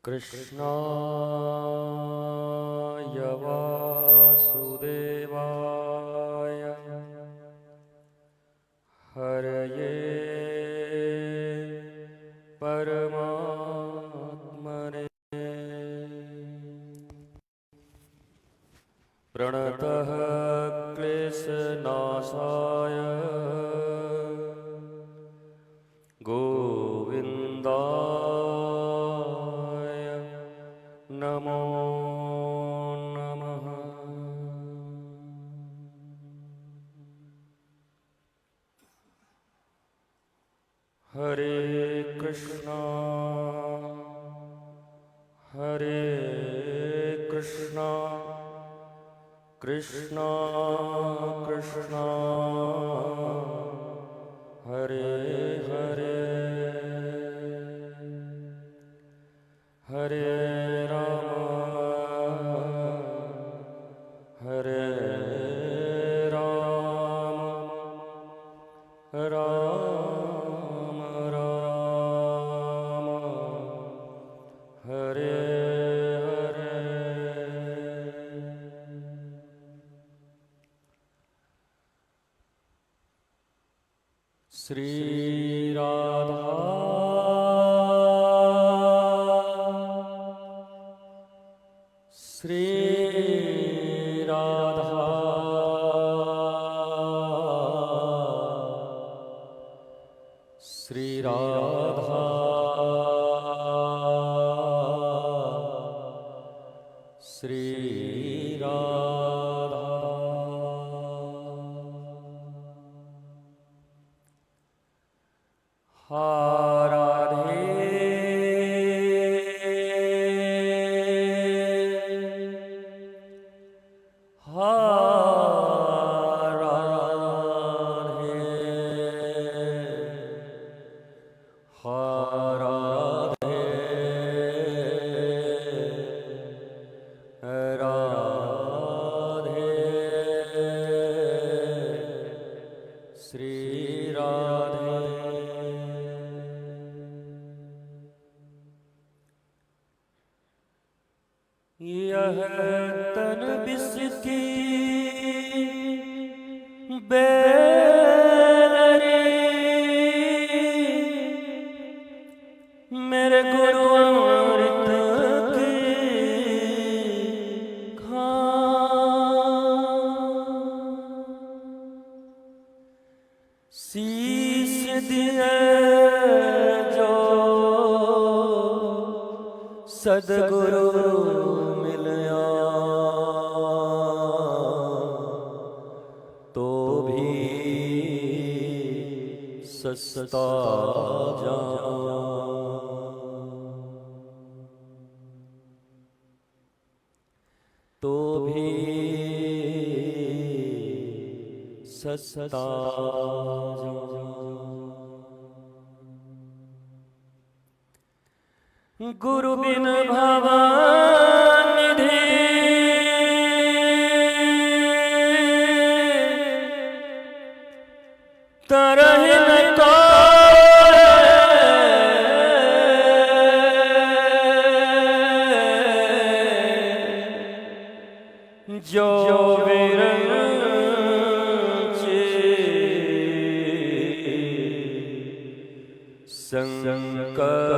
कृष्णाय वासुदेवाय हरये परमात्मने प्रणतः क्लेशनाशाय गोविन्दाय नमो नमः। हरे कृष्णा कृष्णा कृष्णा हरे हरे हरे हरे राम राम राम हरे हरे। श्री राधा श्री राधा श्री राधा श्री राधा। हा राधे हा राधे हा राधे राधे श्री राधे। यह तन बिसकी बेलरी मेरे गुरु अमृत की शीश दिए जो सदगुरु मिलया तो भी सस्ता जा तो भी सस्ता जा। गुरु बिन भवनिधि तरहि न कोय जो विरंचि शंकर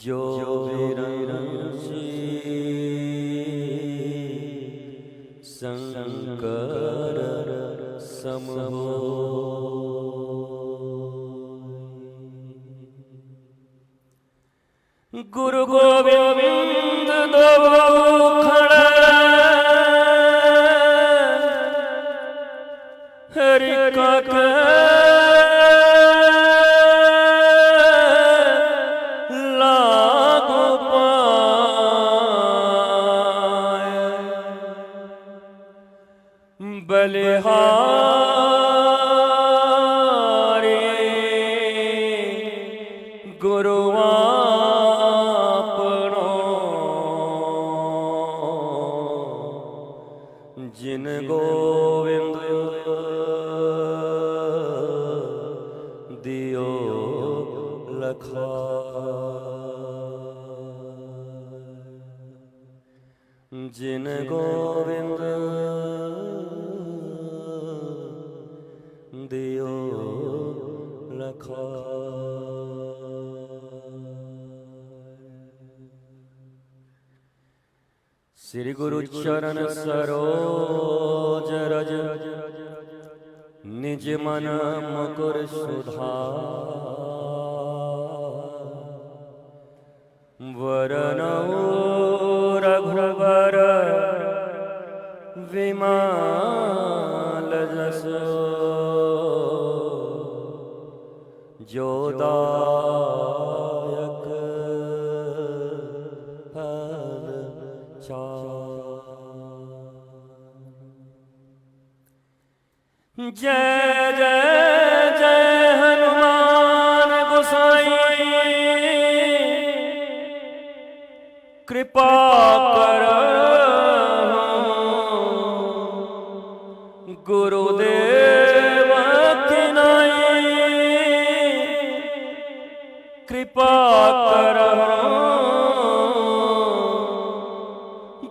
जो विरंचि शंकर सम होय। गुरु गोविंद दो खड़ा हरि का बलिहारी गुरु अपना जिन गोविंद दियो लखा। श्री गुरु चरण सरोज रज निज मन मुकुर सुधार। वरनौ रघुवर विमल जस जो दायक फल चार। जय जय जय हनुमान गोसाई कृपा कर गुरुदेव की नाई। कृपा कर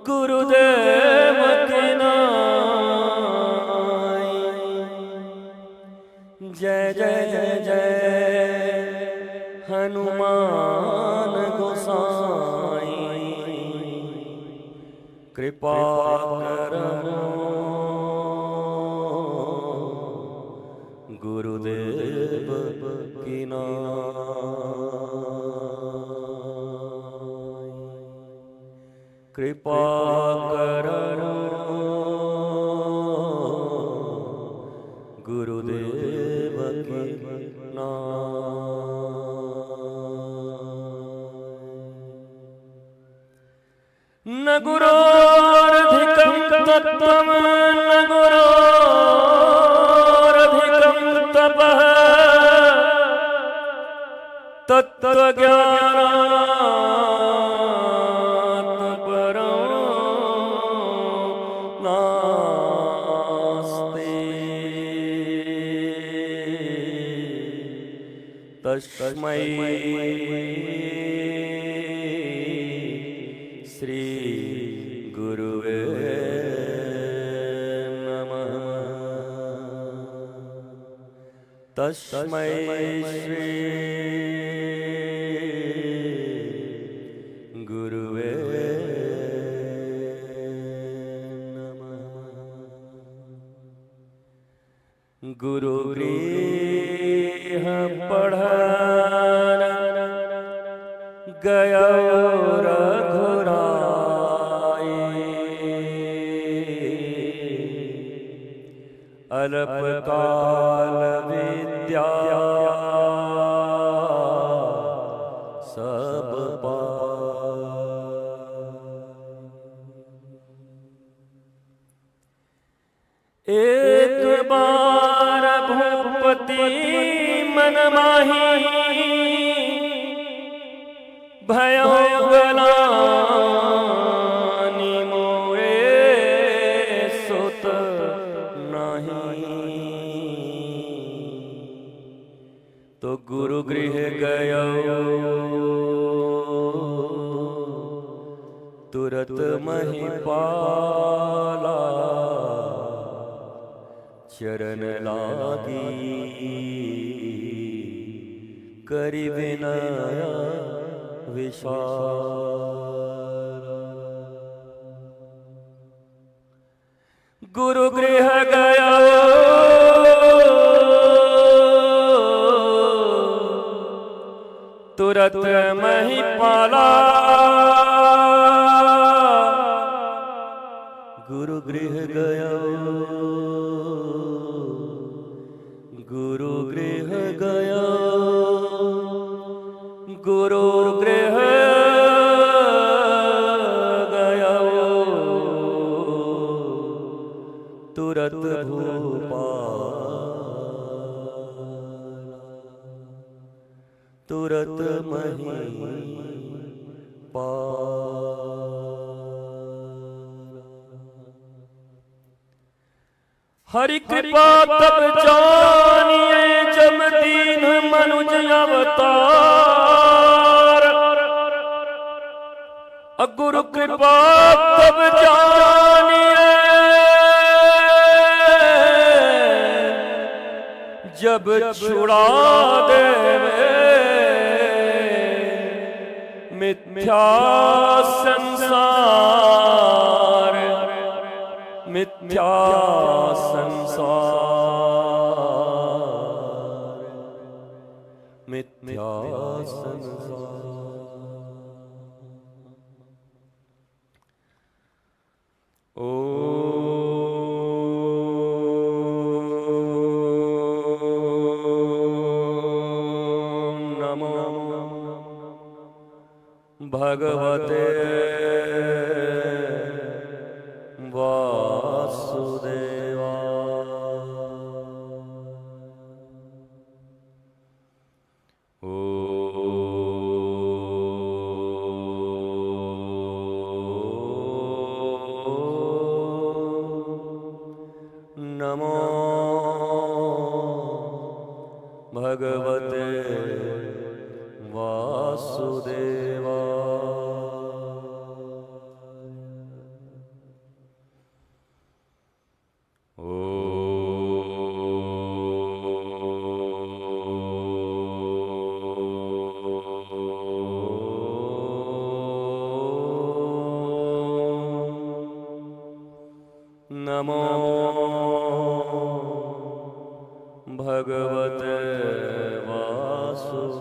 गुरुदेव की नाई। जय जय जय जय हनुमान गोसाई कृपा करो गुरुदेव की नाई। कृपा करो गुरुदेव की नाई। न गुरोरधिकं तत्त्वं न गुरोरधिकं तपः तत्त्वज्ञानात् परं नास्ति। तस्मै श्री गुरुवे नमः। तस्मै श्री गुरुवे नमः। गुरु गृह पढ़न गया अल्पकाल विद्या सब पाए। एक बार भूपति मन माही भयो गलानी मोरे सुत तो गुरु गृह गयो तुरत महिपाला चरण लागी करि विनय विशाल। गुरु गृह गयो तुरत महिपाला गुरु गृह गयो गुरु गृह गयो गुरु गृह गयो तुरत तुरत हरि कृपा तब जानिए जब दीन मनुज अवतार। गुरु कृपा तब जानिए जब छुड़ा देवे मिथ्या संसार, मिथ्या संसार, मिथ्या संसार। भगवते वासुदेवाय। नमो भगवते वासुदेवाय। नमो भगवते वासुदेवाय।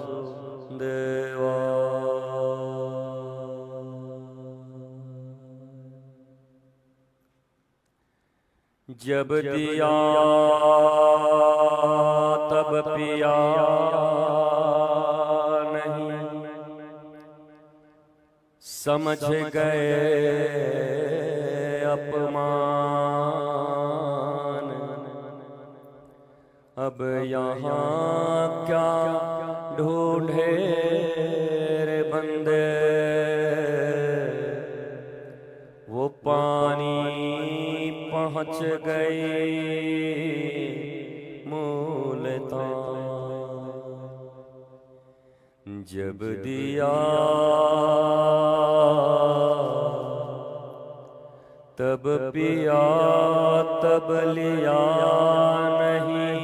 जब दिया तब पिया नहीं, समझ गए अपमान। अब यहाँ क्या ढूंढे रे बंदे, वो पानी पहुँच गई मुल्तान। जब दिया तब पिया तब लिया नहीं,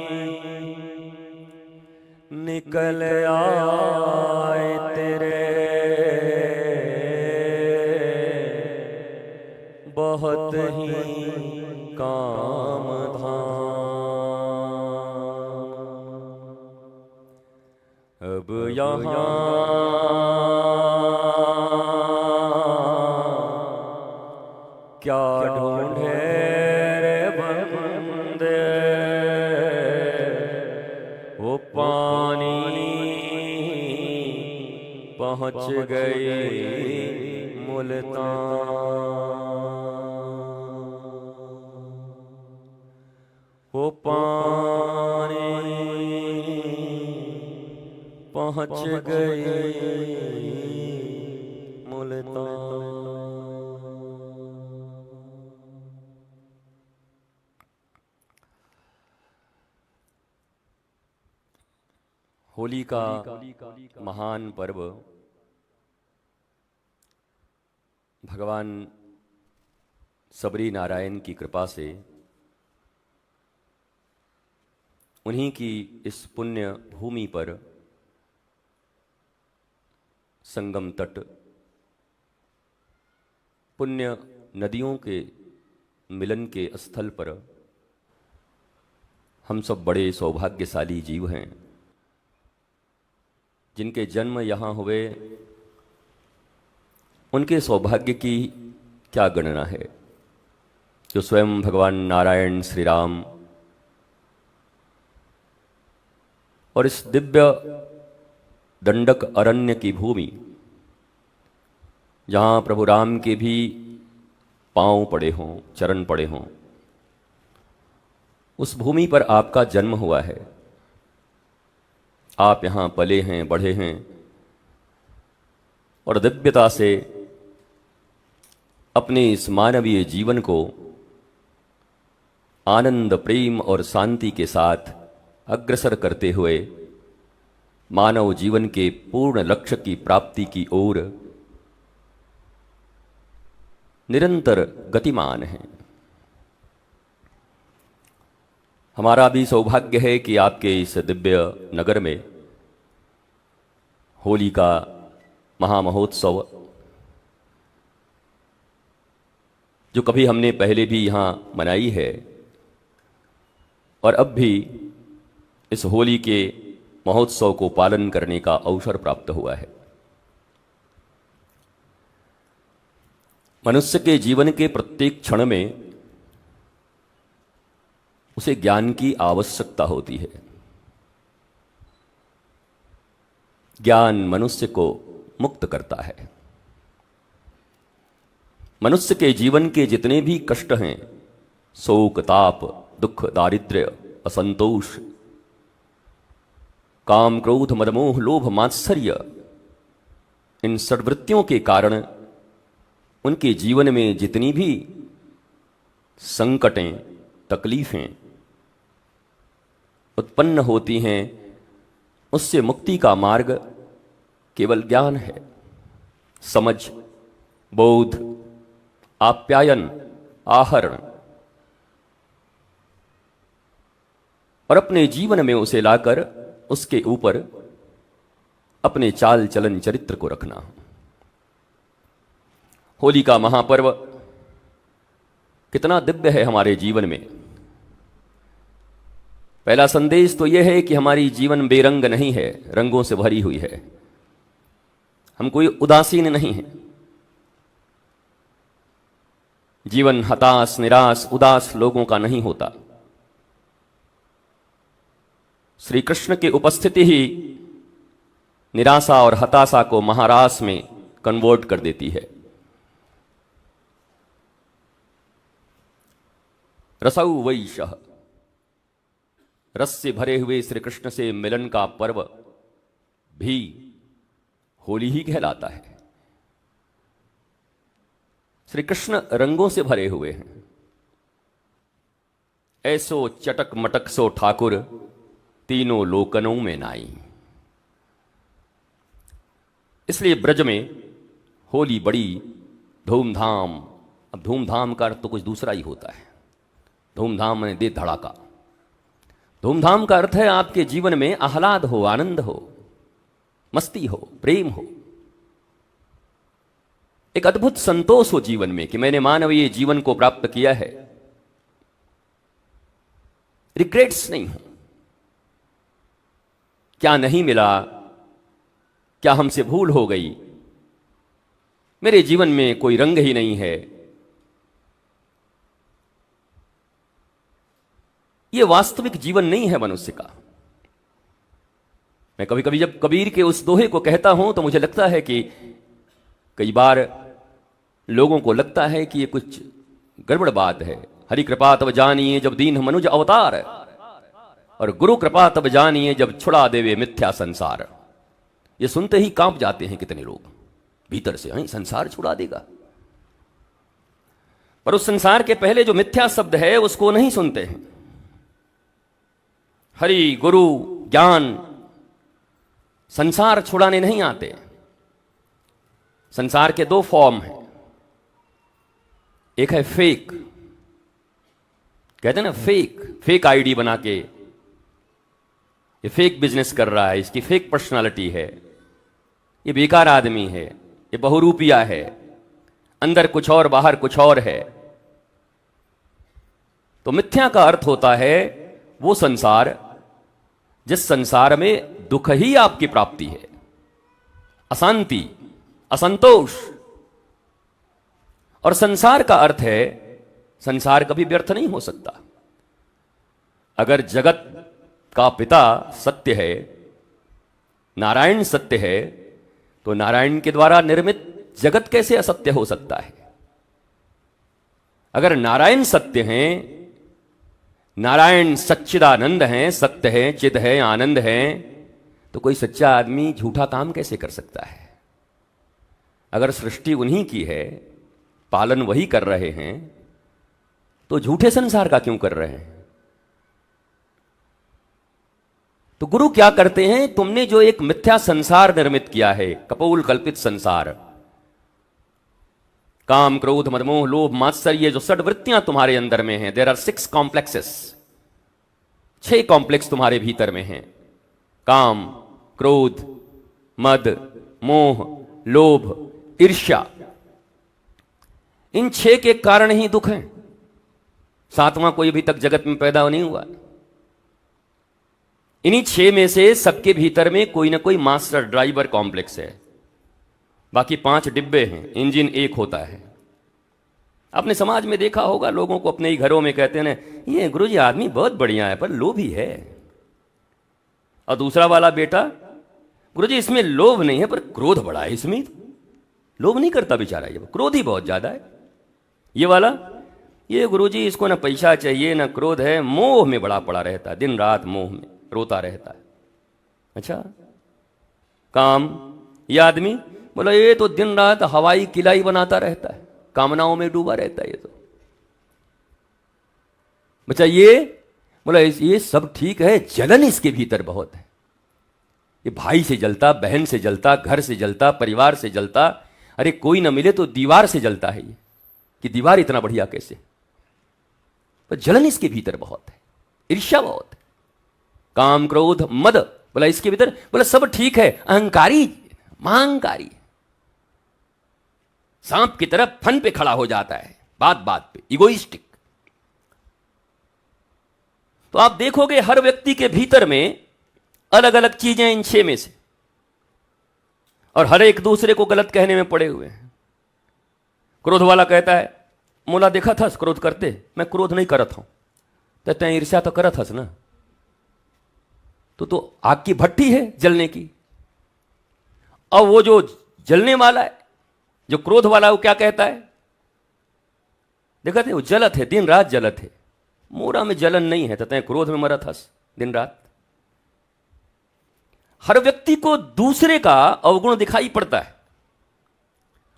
निकल आए तेरे बहुत ही काम धाम। अब यहाँ क्या ढूंढे रे बंदे, वो पानी पहुँच गई मुल्तान। वो पानी पहुँच गई मुल्तान। होली का महान पर्व भगवान सबरी नारायण की कृपा से उन्हीं की इस पुण्य भूमि पर संगम तट, पुण्य नदियों के मिलन के स्थल पर हम सब बड़े सौभाग्यशाली जीव हैं जिनके जन्म यहाँ हुए। उनके सौभाग्य की क्या गणना है, जो स्वयं भगवान नारायण श्री राम और इस दिव्य दंडक अरण्य की भूमि, जहाँ प्रभु राम के भी पांव पड़े हों, चरण पड़े हों, उस भूमि पर आपका जन्म हुआ है। आप यहाँ पले हैं, बढ़े हैं और दिव्यता से अपने इस मानवीय जीवन को आनंद, प्रेम और शांति के साथ अग्रसर करते हुए मानव जीवन के पूर्ण लक्ष्य की प्राप्ति की ओर निरंतर गतिमान हैं। हमारा भी सौभाग्य है कि आपके इस दिव्य नगर में होली का महामहोत्सव, जो कभी हमने पहले भी यहाँ मनाई है और अब भी इस होली के महोत्सव को पालन करने का अवसर प्राप्त हुआ है। मनुष्य के जीवन के प्रत्येक क्षण में उसे ज्ञान की आवश्यकता होती है। ज्ञान मनुष्य को मुक्त करता है। मनुष्य के जीवन के जितने भी कष्ट हैं, शोक, ताप, दुख, दारिद्र्य, असंतोष, काम, क्रोध, मदमोह, लोभ, मात्सर्य, इन षड्वृत्तियों के कारण उनके जीवन में जितनी भी संकटें, तकलीफें उत्पन्न होती हैं, उससे मुक्ति का मार्ग केवल ज्ञान है। समझ, बोध, आप्यायन, आहरण और अपने जीवन में उसे लाकर उसके ऊपर अपने चाल चलन चरित्र को रखना। होली का महापर्व कितना दिव्य है हमारे जीवन में। पहला संदेश तो यह है कि हमारी जीवन बेरंग नहीं है, रंगों से भरी हुई है। हम कोई उदासीन नहीं हैं। जीवन हताश, निराश, उदास लोगों का नहीं होता। श्री कृष्ण की उपस्थिति ही निराशा और हताशा को महारास में कन्वर्ट कर देती है। रसौ वैशः, रस से भरे हुए श्री कृष्ण से मिलन का पर्व भी होली ही कहलाता है। श्री कृष्ण रंगों से भरे हुए हैं। ऐसो चटक मटक सो ठाकुर, तीनों लोकनों में नाई। इसलिए ब्रज में होली बड़ी धूमधाम, अब धूमधाम का अर्थ तो कुछ दूसरा ही होता है। धूमधाम में दे धड़ाका। धूमधाम का अर्थ है आपके जीवन में आह्लाद हो, आनंद हो, मस्ती हो, प्रेम हो, एक अद्भुत संतोष हो जीवन में कि मैंने मानवीय जीवन को प्राप्त किया है। रिग्रेट्स नहीं हो, क्या नहीं मिला, क्या हमसे भूल हो गई, मेरे जीवन में कोई रंग ही नहीं है। यह वास्तविक जीवन नहीं है मनुष्य का। मैं कभी कभी जब कबीर के उस दोहे को कहता हूं तो मुझे लगता है कि कई बार लोगों को लगता है कि ये कुछ गड़बड़ बात है। हरि कृपा तब जानिए जब दीन मनुज अवतार, और गुरु कृपा तब जानिए जब छुड़ा देवे मिथ्या संसार। ये सुनते ही कांप जाते हैं कितने लोग भीतर से, हैं संसार छुड़ा देगा। पर उस संसार के पहले जो मिथ्या शब्द है उसको नहीं सुनते हैं। हरि, गुरु, ज्ञान संसार छुड़ाने नहीं आते। संसार के दो फॉर्म हैं। एक है फेक, कहते हैं ना फेक आईडी बना के ये फेक बिजनेस कर रहा है, इसकी फेक पर्सनालिटी है, ये बेकार आदमी है, ये बहुरूपिया है, अंदर कुछ और बाहर कुछ और है। तो मिथ्या का अर्थ होता है वो संसार जिस संसार में दुख ही आपकी प्राप्ति है, अशांति, असंतोष। और संसार का अर्थ है संसार कभी व्यर्थ नहीं हो सकता। अगर जगत का पिता सत्य है, नारायण सत्य है, तो नारायण के द्वारा निर्मित जगत कैसे असत्य हो सकता है? अगर नारायण सत्य हैं, नारायण सच्चिदानंद हैं, सत्य है, चिद है, आनंद है, तो कोई सच्चा आदमी झूठा काम कैसे कर सकता है? अगर सृष्टि उन्हीं की है, पालन वही कर रहे हैं, तो झूठे संसार का क्यों कर रहे हैं? तो गुरु क्या करते हैं? तुमने जो एक मिथ्या संसार निर्मित किया है, कपोल कल्पित संसार, काम, क्रोध, मदमोह, लोभ, मात्सर्य, जो षड्वृत्तियां तुम्हारे अंदर में हैं, देयर आर 6 कॉम्प्लेक्सेस। 6 कॉम्प्लेक्स तुम्हारे भीतर में हैं। काम, क्रोध, मद, मोह, लोभ, ईर्ष्या। इन 6 के कारण ही दुख है। 7वां कोई अभी तक जगत में पैदा नहीं हुआ। इन्हीं 6 में से सबके भीतर में कोई ना कोई मास्टर ड्राइवर कॉम्प्लेक्स है। बाकी 5 डिब्बे हैं, इंजन एक होता है। अपने समाज में देखा होगा, लोगों को अपने ही घरों में कहते हैं, ये गुरुजी आदमी बहुत बढ़िया है पर लोभी है। और दूसरा वाला बेटा, गुरुजी इसमें लोभ नहीं है पर क्रोध बड़ा है इसमें। लोभ नहीं करता बेचारा, ये क्रोध ही बहुत ज्यादा है। ये वाला, ये गुरुजी इसको ना पैसा चाहिए ना क्रोध है, मोह में बड़ा पड़ा रहता है, दिन रात मोह में रोता रहता है। अच्छा, काम, ये आदमी बोला ये तो दिन रात हवाई किलाई बनाता रहता है, कामनाओं में डूबा रहता है। ये तो बच्चा, ये बोला ये सब ठीक है, जलन इसके भीतर बहुत है। ये भाई से जलता, बहन से जलता, घर से जलता, परिवार से जलता। अरे कोई ना मिले तो दीवार से जलता है ये, कि दीवार इतना बढ़िया कैसे। पर जलन इसके भीतर बहुत है, ईर्ष्या बहुत है। काम, क्रोध, मद, बोला इसके भीतर, बोला सब ठीक है, अहंकारी, महांकारी, सांप की तरफ फन पे खड़ा हो जाता है, बात बात पे इगोइस्टिक। तो आप देखोगे हर व्यक्ति के भीतर में अलग अलग चीजें इन 6 में से, और हर एक दूसरे को गलत कहने में पड़े हुए हैं। क्रोध वाला कहता है, मोला देखा था क्रोध करते, मैं क्रोध नहीं करत हूं। कहते हैं ईर्ष्या तो करत हस ना, तो आग की भट्टी है जलने की। और वो जो जलने वाला है, जो क्रोध वाला है, वो क्या कहता है, देखा थे वो जलत है, दिन रात जलत है, मोरा में जलन नहीं है, तते क्रोध में मरत हस दिन रात। हर व्यक्ति को दूसरे का अवगुण दिखाई पड़ता है,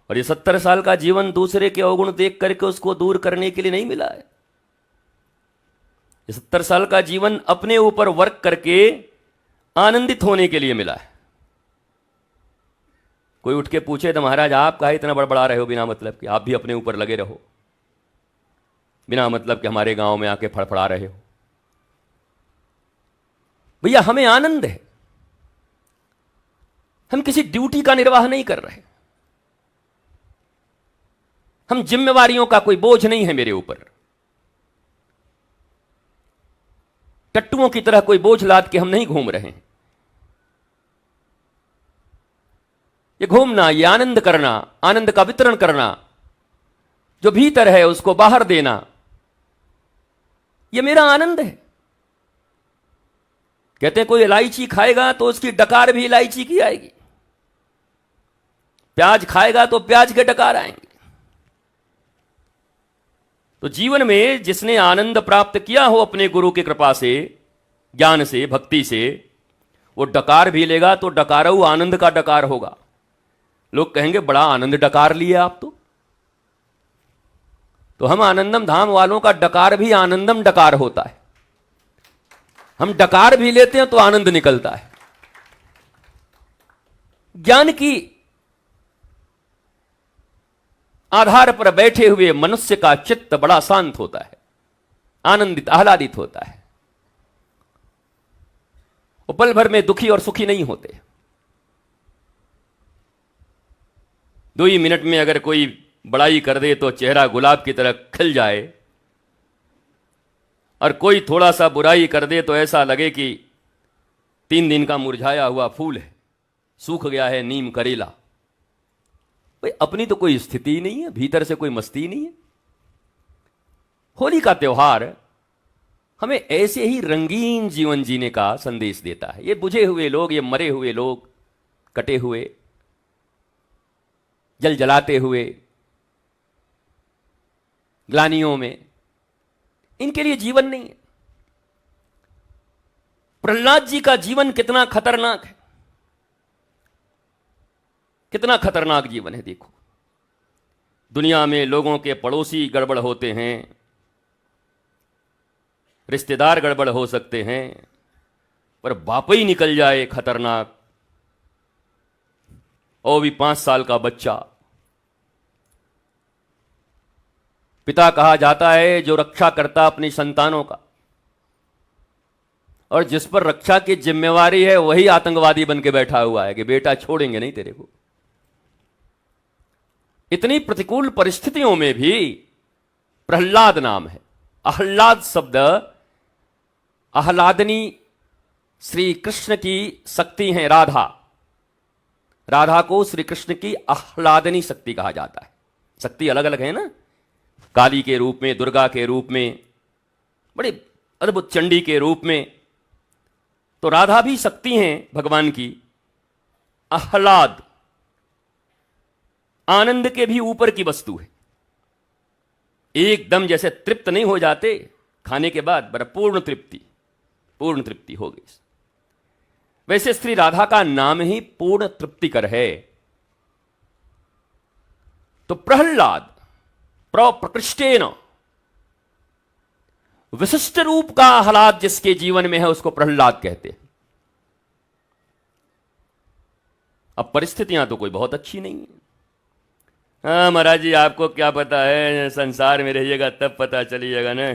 और ये 70 साल का जीवन दूसरे के अवगुण देख करके उसको दूर करने के लिए नहीं मिला है। ये 70 साल का जीवन अपने ऊपर वर्क करके आनंदित होने के लिए मिला है। कोई उठ के पूछे तो महाराज आप काहे इतना बड़बड़ा रहे हो बिना मतलब कि, आप भी अपने ऊपर लगे रहो, बिना मतलब कि हमारे गांव में आके फड़फड़ा रहे हो। भैया हमें आनंद है, हम किसी ड्यूटी का निर्वाह नहीं कर रहे, हम जिम्मेवारियों का कोई बोझ नहीं है मेरे ऊपर, टट्टुओं की तरह कोई बोझ लाद के हम नहीं घूम रहे हैं। ये घूमना, ये आनंद करना, आनंद का वितरण करना, जो भीतर है उसको बाहर देना, ये मेरा आनंद है। कहते हैं कोई इलायची खाएगा तो उसकी डकार भी इलायची की आएगी, प्याज खाएगा तो प्याज के डकार आएंगे। तो जीवन में जिसने आनंद प्राप्त किया हो अपने गुरु की कृपा से, ज्ञान से, भक्ति से, वो डकार भी लेगा तो डकारऊ आनंद का डकार होगा। लोग कहेंगे बड़ा आनंद डकार लिए आप तो हम आनंदम धाम वालों का डकार भी आनंदम डकार होता है। हम डकार भी लेते हैं तो आनंद निकलता है। ज्ञान की आधार पर बैठे हुए मनुष्य का चित्त बड़ा शांत होता है, आनंदित, आह्लादित होता है। वो पल भर में दुखी और सुखी नहीं होते। 2 ही मिनट में अगर कोई बड़ाई कर दे तो चेहरा गुलाब की तरह खिल जाए, और कोई थोड़ा सा बुराई कर दे तो ऐसा लगे कि 3 दिन का मुरझाया हुआ फूल है, सूख गया है नीम करेला। भाई अपनी तो कोई स्थिति ही नहीं है, भीतर से कोई मस्ती नहीं है। होली का त्योहार हमें ऐसे ही रंगीन जीवन जीने का संदेश देता है। ये बुझे हुए लोग, ये मरे हुए लोग, कटे हुए, जल जलाते हुए, ग्लानियों में, इनके लिए जीवन नहीं है। प्रहलाद जी का जीवन कितना खतरनाक है, कितना खतरनाक जीवन है। देखो, दुनिया में लोगों के पड़ोसी गड़बड़ होते हैं, रिश्तेदार गड़बड़ हो सकते हैं, पर बाप ही निकल जाए खतरनाक, और भी 5 साल का बच्चा। पिता कहा जाता है जो रक्षा करता अपनी संतानों का, और जिस पर रक्षा की जिम्मेवारी है वही आतंकवादी बन के बैठा हुआ है कि बेटा छोड़ेंगे नहीं तेरे को। इतनी प्रतिकूल परिस्थितियों में भी प्रहलाद नाम है। आह्लाद शब्द आह्लादनी श्री कृष्ण की शक्ति है राधा। राधा को श्री कृष्ण की आह्लादनी शक्ति कहा जाता है। शक्ति अलग अलग है ना, काली के रूप में, दुर्गा के रूप में, बड़े अद्भुत चंडी के रूप में। तो राधा भी शक्ति हैं भगवान की। आह्लाद आनंद के भी ऊपर की वस्तु है। एकदम जैसे तृप्त नहीं हो जाते खाने के बाद, बड़ा पूर्ण तृप्ति हो गई। वैसे श्री राधा का नाम ही पूर्ण तृप्तिकर है। तो प्रहलाद प्रकृष्टेन, विशिष्ट रूप का आह्लाद जिसके जीवन में है उसको प्रहलाद कहते हैं। अब परिस्थितियां तो कोई बहुत अच्छी नहीं है। हाँ महाराज जी, आपको क्या पता है, संसार में रहिएगा तब पता चलिएगा ना।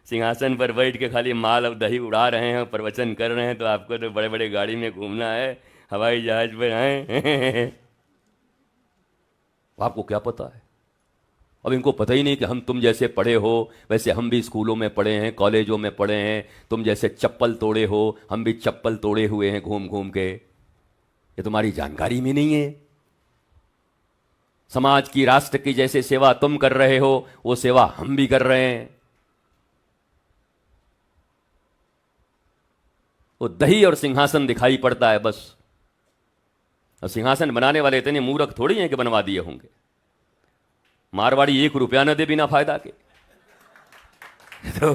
सिंहासन पर बैठ के खाली माल और दही उड़ा रहे हैं, प्रवचन कर रहे हैं, तो आपको तो बड़े बड़े गाड़ी में घूमना है, हवाई जहाज पर आए। आपको क्या पता है? अब इनको पता ही नहीं कि हम तुम जैसे पढ़े हो वैसे हम भी स्कूलों में पढ़े हैं, कॉलेजों में पढ़े हैं। तुम जैसे चप्पल तोड़े हो हम भी चप्पल तोड़े हुए हैं घूम घूम के। ये तुम्हारी जानकारी में नहीं है। समाज की, राष्ट्र की जैसे सेवा तुम कर रहे हो वो सेवा हम भी कर रहे हैं। वो दही और सिंहासन दिखाई पड़ता है बस। और सिंहासन बनाने वाले इतने मूर्ख थोड़ी हैं कि बनवा दिए होंगे। मारवाड़ी 1 रुपया न दे बिना फायदा के, तो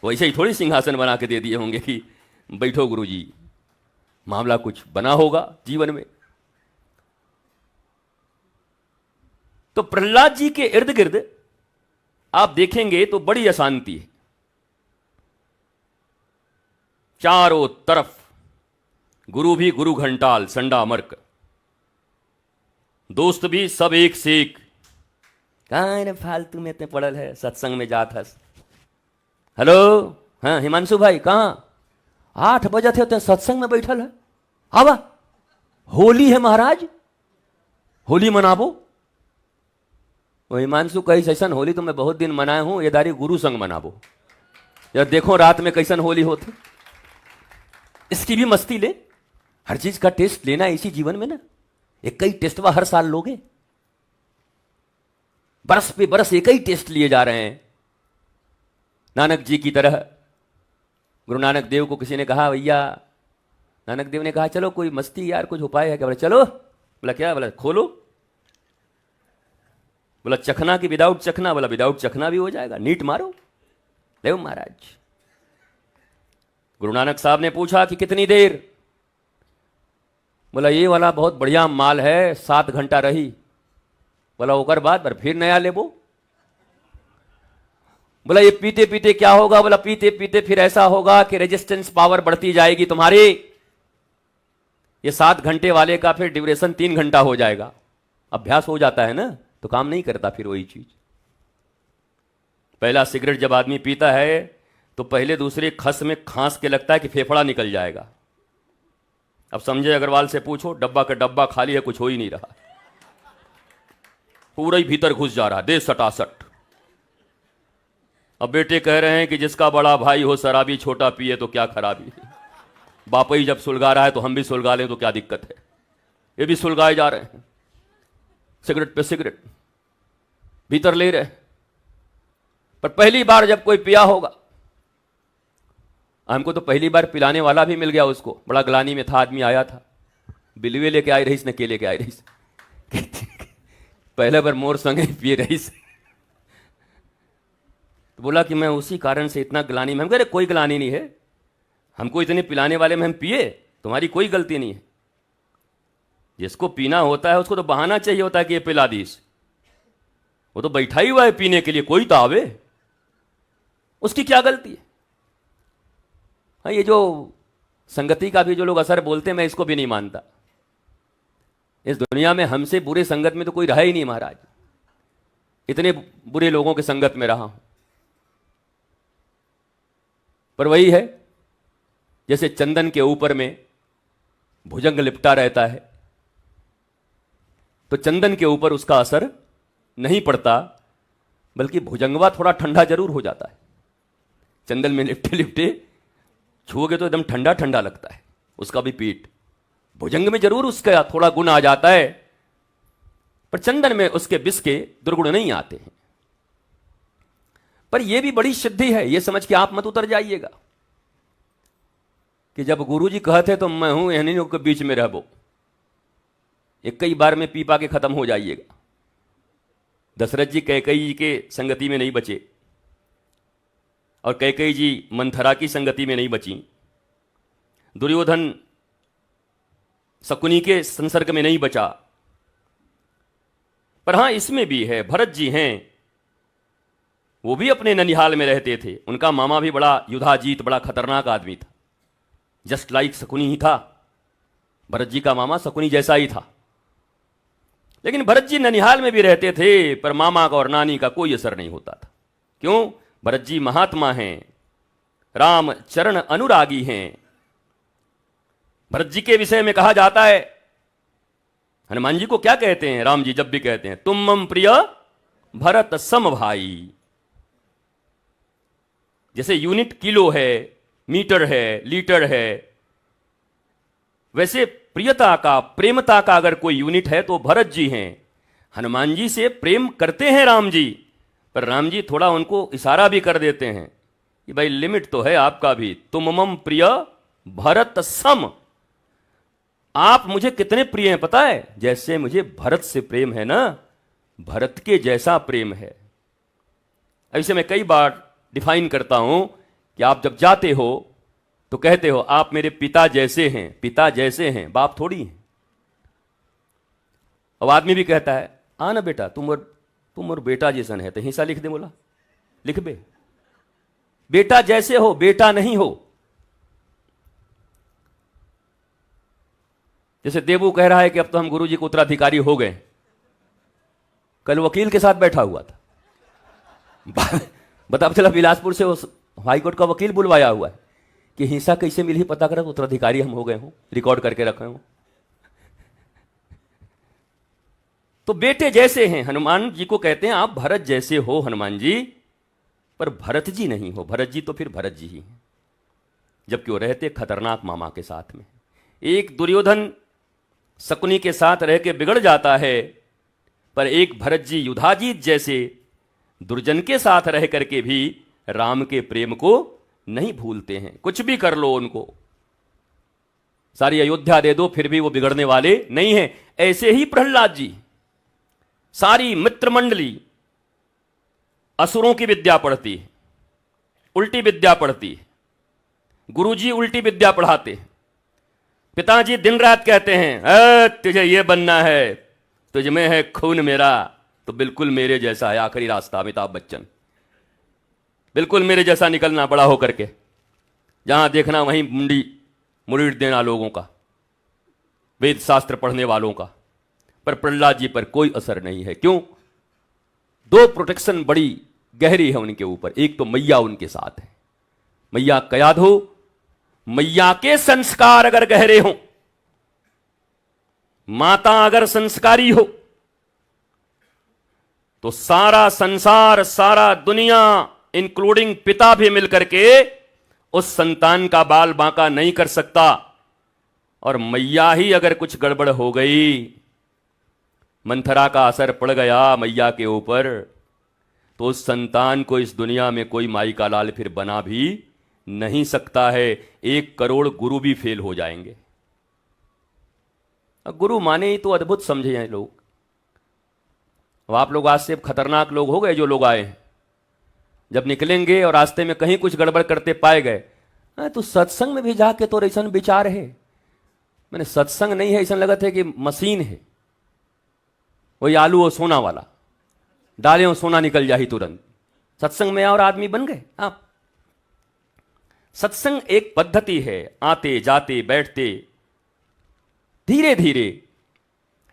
वैसे ही थोड़ी सिंहासन बना के दे दिए होंगे कि बैठो गुरुजी, मामला कुछ बना होगा जीवन में। तो प्रहलाद जी के इर्द गिर्द आप देखेंगे तो बड़ी अशांति है। चारों तरफ गुरु भी गुरु घंटाल संडा मर्क, दोस्त भी सब एक से एक। कहाँ है फालतू में इतने पड़ल है, सत्संग में जात हस। हेलो, हाँ हिमांशु भाई कहाँ? 8 बजे थे सत्संग में बैठल है। आवा, होली है महाराज, होली मनाबो। वो हिमांशु कही सैसन होली तो मैं बहुत दिन मनाए हूं, ये दारी गुरु संग मनाबो। यार देखो रात में कैसन होली होती, इसकी भी मस्ती ले। हर चीज का टेस्ट लेना इसी जीवन में ना। एक ही टेस्ट हर साल लोगे, बरस पे बरस एक ही टेस्ट लिए जा रहे हैं। नानक जी की तरह गुरु नानक देव को किसी ने कहा, भैया नानक देव ने कहा चलो कोई मस्ती यार, कुछ उपाय है क्या? बोला चलो। बोला क्या? बोला खोलो। बोला चखना कि विदाउट चखना? बोला विदाउट चखना भी हो जाएगा, नीट मारो। ले महाराज, गुरु नानक साहब ने पूछा कि कितनी देर? बोला ये वाला बहुत बढ़िया माल है, 7 घंटा रही। बोला ओकर बाद फिर नया लेबो। बोला ये पीते पीते क्या होगा? बोला पीते पीते फिर ऐसा होगा कि रेजिस्टेंस पावर बढ़ती जाएगी तुम्हारी। ये 7 घंटे वाले का फिर ड्यूरेशन 3 घंटा हो जाएगा। अभ्यास हो जाता है ना, तो काम नहीं करता फिर वही चीज। पहला सिगरेट जब आदमी पीता है तो पहले दूसरे खस में खांस के लगता है कि फेफड़ा निकल जाएगा। अब संजय अग्रवाल से पूछो, डब्बा का डब्बा खाली है, कुछ हो ही नहीं रहा, पूरा ही भीतर घुस जा रहा, दे सटासट। अब बेटे कह रहे हैं कि जिसका बड़ा भाई हो शराबी, छोटा पिए तो क्या खराबी। बाप ही जब सुलगा रहा है तो हम भी सुलगा लें तो क्या दिक्कत है। ये भी सुलगाए जा रहे हैं, सिगरेट पे सिगरेट भीतर ले रहे। पर पहली बार जब कोई पिया होगा, हमको तो पहली बार पिलाने वाला भी मिल गया उसको, बड़ा ग्लानी में था, आदमी आया था, बिलवे लेके आई रही, न केले के आई रही। पहले बार मोर संगे पिए रही। तो बोला कि मैं उसी कारण से इतना ग्लानी में। हम कह रहे कोई ग्लानी नहीं है, हमको इतने पिलाने वाले में हम पिए, तुम्हारी कोई गलती नहीं है। जिसको पीना होता है उसको तो बहाना चाहिए होता है कि ये पिला दीस। वो तो बैठा ही हुआ है पीने के लिए, कोई तो आवे, उसकी क्या गलती है। हाँ, ये जो संगति का भी जो लोग असर बोलते हैं, मैं इसको भी नहीं मानता। इस दुनिया में हमसे बुरे संगत में तो कोई रहा ही नहीं महाराज। इतने बुरे लोगों के संगत में रहा हूं। पर वही है, जैसे चंदन के ऊपर में भुजंग लिपटा रहता है तो चंदन के ऊपर उसका असर नहीं पड़ता, बल्कि भुजंगवा थोड़ा ठंडा जरूर हो जाता है। चंदन में लिपटे लिपटे छुओगे तो एकदम ठंडा ठंडा लगता है उसका भी पीठ। भुजंग में जरूर उसका थोड़ा गुण आ जाता है, पर चंदन में उसके विष के दुर्गुण नहीं आते हैं। पर यह भी बड़ी सिद्धि है, यह समझ के आप मत उतर जाइएगा कि जब गुरुजी कहते तो मैं हूं एहनियों के बीच में रहबो, एक कई बार में पी पा के खत्म हो जाइएगा। दशरथ जी कैकेयी जी के संगति में नहीं बचे और कैकेयी जी मंथरा की संगति में नहीं बची। दुर्योधन शकुनी के संसर्ग में नहीं बचा। पर हां, इसमें भी है, भरत जी हैं, वो भी अपने ननिहाल में रहते थे। उनका मामा भी बड़ा युधाजीत, बड़ा खतरनाक आदमी था, जस्ट लाइक शकुनी ही था। भरत जी का मामा शकुनी जैसा ही था। लेकिन भरत जी ननिहाल में भी रहते थे, पर मामा का और नानी का कोई असर नहीं होता था। क्यों? भरत जी महात्मा हैं, राम चरण अनुरागी हैं। भरत जी के विषय में कहा जाता है, हनुमान जी को क्या कहते हैं राम जी जब भी कहते हैं, तुम मम प्रिय भरत सम भाई। जैसे यूनिट किलो है, मीटर है, लीटर है, वैसे प्रियता का, प्रेमता का अगर कोई यूनिट है तो भरत जी हैं। हनुमान जी से प्रेम करते हैं राम जी, पर राम जी थोड़ा उनको इशारा भी कर देते हैं कि भाई लिमिट तो है आपका भी। तुम मम प्रिय भरत सम, आप मुझे कितने प्रिय हैं पता है? जैसे मुझे भरत से प्रेम है ना, भरत के जैसा प्रेम है। ऐसे मैं कई बार डिफाइन करता हूं कि आप जब जाते हो तो कहते हो आप मेरे पिता जैसे हैं। पिता जैसे हैं, बाप थोड़ी हैं। अब आदमी भी कहता है, आ ना बेटा, तुम और बेटा जैसन है, तो हिस्सा लिख दे। बोला लिख बे, बेटा जैसे हो, बेटा नहीं हो। जैसे देवू कह रहा है कि अब तो हम गुरुजी के उत्तराधिकारी हो गए। कल वकील के साथ बैठा हुआ था, बता चला बिलासपुर से उस हाईकोर्ट का वकील बुलवाया हुआ है कि हिस्सा कैसे मिली पता करा, तो उत्तराधिकारी हम हो गए हूं, रिकॉर्ड करके रखे हूं। तो बेटे जैसे हैं, हनुमान जी को कहते हैं आप भरत जैसे हो हनुमान जी, पर भरत जी नहीं हो। भरत जी तो फिर भरत जी ही हैं, जबकि वो रहते खतरनाक मामा के साथ में। एक दुर्योधन शकुनी के साथ रह के बिगड़ जाता है, पर एक भरत जी युधाजीत जैसे दुर्जन के साथ रह करके भी राम के प्रेम को नहीं भूलते हैं। कुछ भी कर लो उनको, सारी अयोध्या दे दो, फिर भी वो बिगड़ने वाले नहीं हैं। ऐसे ही प्रहलाद जी, सारी मित्र मंडली असुरों की विद्या पढ़ती है, उल्टी विद्या पढ़ती है, गुरुजी उल्टी विद्या पढ़ाते हैं, पिताजी दिन रात कहते हैं तुझे ये बनना है, तुझ में है खून मेरा, तो बिल्कुल मेरे जैसा है आखिरी रास्ता। अमिताभ बच्चन, बिल्कुल मेरे जैसा निकलना बड़ा होकर के, जहां देखना वहीं मुड़ी देना लोगों का, वेद शास्त्र पढ़ने वालों का। पर प्रहलाद जी पर कोई असर नहीं है। क्यों? दो प्रोटेक्शन बड़ी गहरी है उनके ऊपर। एक तो मैया उनके साथ है, मैया कयाद हो, मैया के संस्कार अगर गहरे हों, माता अगर संस्कारी हो, तो सारा संसार, सारा दुनिया, इंक्लूडिंग पिता भी मिलकर के उस संतान का बाल बांका नहीं कर सकता। और मैया ही अगर कुछ गड़बड़ हो गई, मंथरा का असर पड़ गया मैया के ऊपर, तो उस संतान को इस दुनिया में कोई माई का लाल फिर बना भी नहीं सकता है। 1 करोड़ गुरु भी फेल हो जाएंगे। गुरु माने ही तो अद्भुत समझे हैं लोग। अब आप लोग आज से खतरनाक लोग हो गए जो लोग आए हैं। जब निकलेंगे और रास्ते में कहीं कुछ गड़बड़ करते पाए गए, तो सत्संग में भी जाके तो ऐसा विचार है। मैंने सत्संग नहीं है, ऐसा लगा था कि मशीन है, वही आलू और सोना वाला, डाले और सोना निकल जाही तुरंत। सत्संग में और आदमी बन गए आप। सत्संग एक पद्धति है, आते जाते बैठते, धीरे धीरे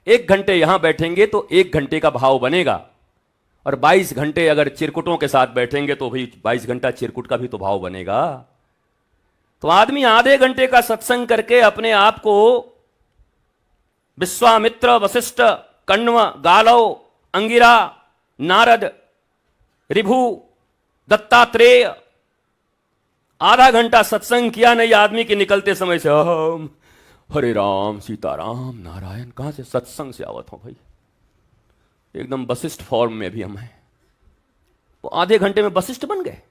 1 घंटे यहां बैठेंगे तो 1 घंटे का भाव बनेगा, और 22 घंटे अगर चिरकुटों के साथ बैठेंगे तो भाई 22 घंटा चिरकुट का भी तो भाव बनेगा। तो आदमी आधे घंटे का सत्संग करके अपने आप को विश्वामित्र, वशिष्ठ, कण्व, गालव, अंगिरा, नारद, ऋभु, दत्तात्रेय, आधा घंटा सत्संग किया नहीं आदमी के निकलते समय से अहम हरे राम सीताराम नारायण, कहां से सत्संग से आवत हो भाई, एकदम वशिष्ठ फॉर्म में भी हम हैं। वो आधे घंटे में वशिष्ठ बन गए।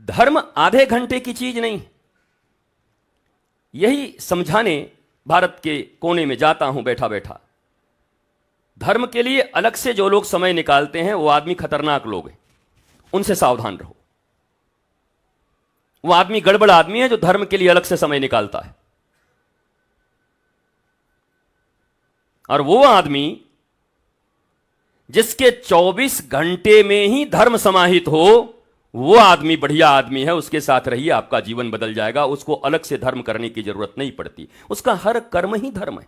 धर्म आधे घंटे की चीज नहीं। यही समझाने भारत के कोने में जाता हूं बैठा बैठा। धर्म के लिए अलग से जो लोग समय निकालते हैं वो आदमी खतरनाक लोग हैं, उनसे सावधान रहो। वो आदमी गड़बड़ आदमी है जो धर्म के लिए अलग से समय निकालता है। और वो आदमी जिसके 24 घंटे में ही धर्म समाहित हो, वो आदमी बढ़िया आदमी है, उसके साथ रहिए, आपका जीवन बदल जाएगा। उसको अलग से धर्म करने की जरूरत नहीं पड़ती, उसका हर कर्म ही धर्म है।